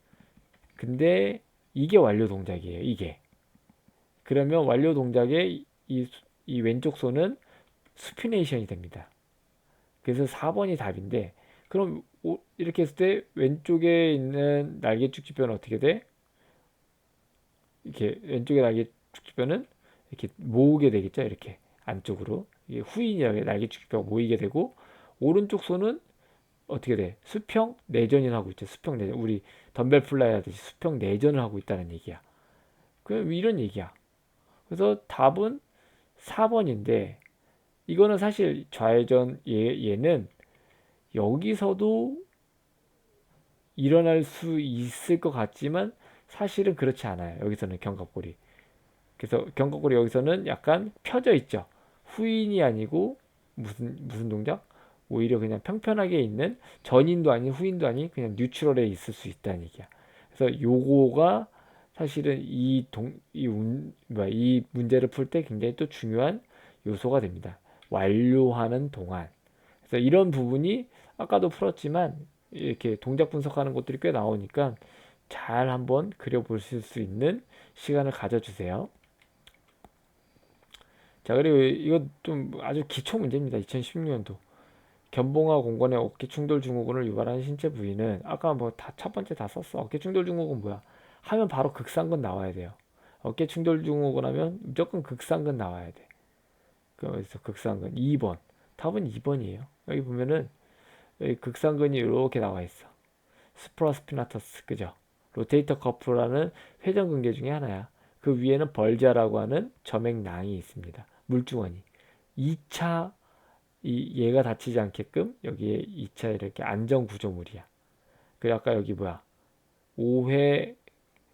근데 이게 완료 동작이에요 이게 그러면 완료 동작에 이 왼쪽 손은 수피네이션이 됩니다 그래서 4번이 답인데 그럼 이렇게 했을 때 왼쪽에 있는 날개 축지뼈는 어떻게 돼? 이렇게 왼쪽에 날개 축지뼈는 이렇게 모으게 되겠죠 이렇게 안쪽으로 이게 후인이라고 날개 축지뼈가 모이게 되고 오른쪽 손은 어떻게 돼? 수평 내전을 하고 있죠. 수평 내전. 우리 덤벨 플라이 하듯이 수평 내전을 하고 있다는 얘기야. 그럼 이런 얘기야. 그래서 답은 4번인데 이거는 사실 좌회전 얘는 여기서도 일어날 수 있을 것 같지만 사실은 그렇지 않아요. 여기서는 견갑골이. 그래서 견갑골이 여기서는 약간 펴져 있죠. 후인이 아니고 무슨 동작? 오히려 그냥 평평하게 있는 전인도 아닌 후인도 아닌 그냥 뉴트럴에 있을 수 있다는 얘기야. 그래서 요거가 사실은 이 문제를 풀 때 굉장히 또 중요한 요소가 됩니다. 완료하는 동안. 그래서 이런 부분이 아까도 풀었지만 이렇게 동작 분석하는 것들이 꽤 나오니까 잘 한번 그려보실 수 있는 시간을 가져주세요. 자, 그리고 이거 좀 아주 기초 문제입니다. 2016년도. 견봉화 공건의 어깨 충돌 증후군을 유발하는 신체 부위는 아까 뭐 다 첫 번째 다 썼어. 어깨 충돌 증후군 뭐야? 하면 바로 극상근 나와야 돼요. 어깨 충돌 증후군 하면 무조건 극상근 나와야 돼. 그래서 극상근 2번. 답은 2번이에요. 여기 보면은 여기 극상근이 이렇게 나와 있어. 스프라스피나터스 그죠? 로테이터 커프라는 회전근개 중에 하나야. 그 위에는 벌자라고 하는 점액낭이 있습니다. 물주머니. 2차 얘가 다치지 않게끔 여기에 2차 이렇게 안전 구조물이야. 그리고 아까 여기 뭐야? 5회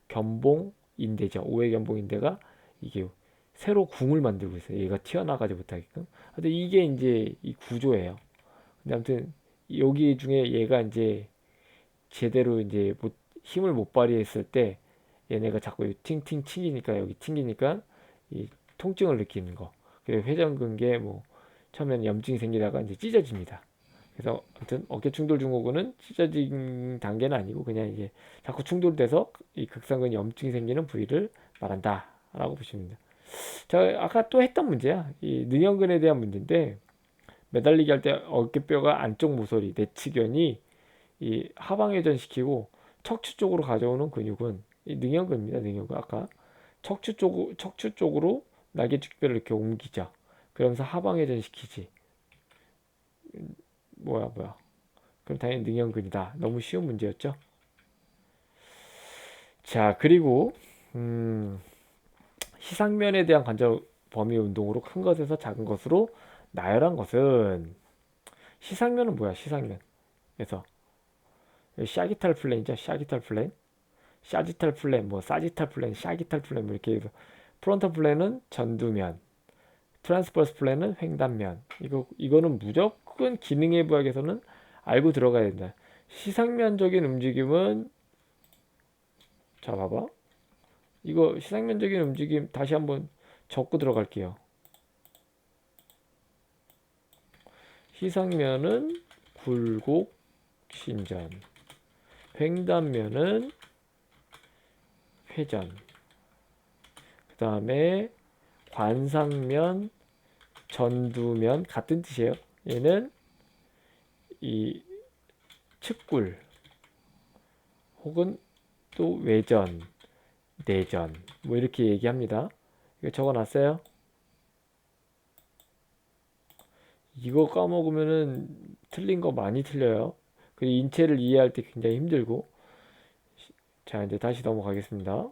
견봉 인대죠. 5회 견봉 인대가 이게 새로 궁을 만들고 있어요. 얘가 튀어나가지 못하게끔. 근데 이게 이제 이 구조예요. 근데 아무튼 여기 중에 얘가 이제 제대로 이제 힘을 못 발휘했을 때 얘네가 자꾸 팅팅 튕기니까 여기 튕기니까 이 통증을 느끼는 거. 그리고 회전근개 뭐 처음에는 염증이 생기다가 이제 찢어집니다. 그래서 아무튼 어깨 충돌 증후군은 찢어진 단계는 아니고 그냥 이제 자꾸 충돌돼서 이 극상근 염증이 생기는 부위를 말한다라고 보시면 돼요. 자, 아까 또 했던 문제야. 이 능형근에 대한 문제인데 매달리기 할 때 어깨뼈가 안쪽 모서리 내치견이 이 하방회전 시키고 척추 쪽으로 가져오는 근육은 이 능형근입니다. 능형근 아까 척추 쪽으로 날개축뼈를 이렇게 옮기죠. 그러면서 하방회전 시키지. 뭐야. 그럼 당연히 능형근이다. 너무 쉬운 문제였죠. 자, 그리고 시상면에 대한 관절 범위 운동으로 큰 것에서 작은 것으로 나열한 것은 시상면은 뭐야? 시상면. 그래서 샤기탈 플레인이죠. 샤기탈 플레인. 샤지탈 플레인, 뭐 사지탈 플레인, 샤기탈 플레인 뭐 이렇게 해서 프론탈 플레인은 전두면, 트랜스버스 플레인은 횡단면. 이거는 무조건 기능의 부학에서는 알고 들어가야 된다. 시상면적인 움직임은 자 봐봐. 이거 시상면적인 움직임 다시 한번 적고 들어갈게요. 시상면은 굴곡 신전, 횡단면은 회전, 그 다음에 관상면, 전두면 같은 뜻이에요. 얘는 이 측굴 혹은 또 외전, 내전 뭐 이렇게 얘기합니다. 이거 적어놨어요. 이거 까먹으면은 틀린 거 많이 틀려요. 그리고 인체를 이해할 때 굉장히 힘들고 자, 이제 다시 넘어가겠습니다.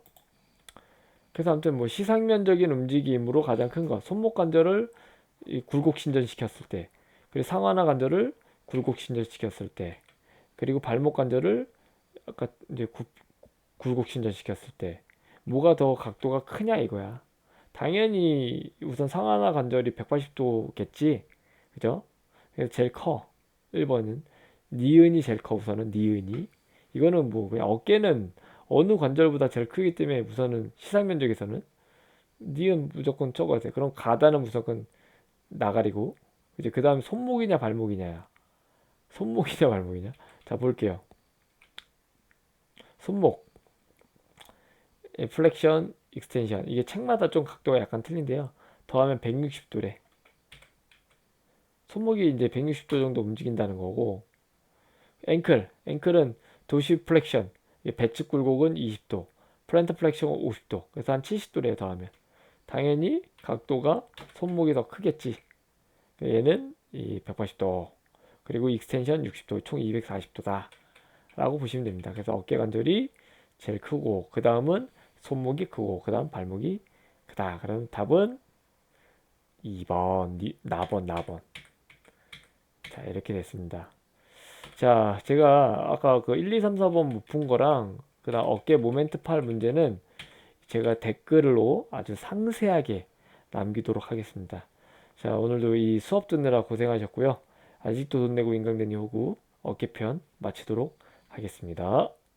그래서 아무튼 뭐 시상면적인 움직임으로 가장 큰 거, 손목 관절을 이 굴곡 신전시켰을 때, 그리고 상하나 관절을 굴곡 신전시켰을 때, 그리고 발목 관절을 아까 이제 굴곡 신전시켰을 때, 뭐가 더 각도가 크냐 이거야. 당연히 우선 상하나 관절이 180도겠지, 그죠? 그래서 제일 커. 1번은 니은이 제일 커. 우선은 니은이. 이거는 뭐 그냥 어깨는 어느 관절보다 제일 크기 때문에 우선은 시상 면적에서는 니은 무조건 적어야 돼. 그럼 가다는 무조건 나가리고. 이제 그 다음에 손목이냐 발목이냐야. 손목이냐 발목이냐. 자, 볼게요. 손목, 플렉션, 익스텐션. 이게 책마다 좀 각도가 약간 틀린데요. 더하면 160도래. 손목이 이제 160도 정도 움직인다는 거고, 앵클은 도시 플렉션, 배측 굴곡은 20도, 플랜트 플렉션은 50도. 그래서 한 70도래요, 더하면. 당연히 각도가 손목이 더 크겠지. 얘는 이 180도, 그리고 익스텐션 60도, 총 240도다. 라고 보시면 됩니다. 그래서 어깨 관절이 제일 크고, 그 다음은 손목이 크고, 그 다음 발목이 크다. 그럼 답은 2번, 나번. 자, 이렇게 됐습니다. 자, 제가 아까 그 1, 2, 3, 4번 못 푼 거랑 그다음 어깨 모멘트 팔 문제는 제가 댓글로 아주 상세하게 남기도록 하겠습니다. 자, 오늘도 이 수업 듣느라 고생하셨고요. 아직도 돈 내고 인강된 이호구 어깨편 마치도록 하겠습니다.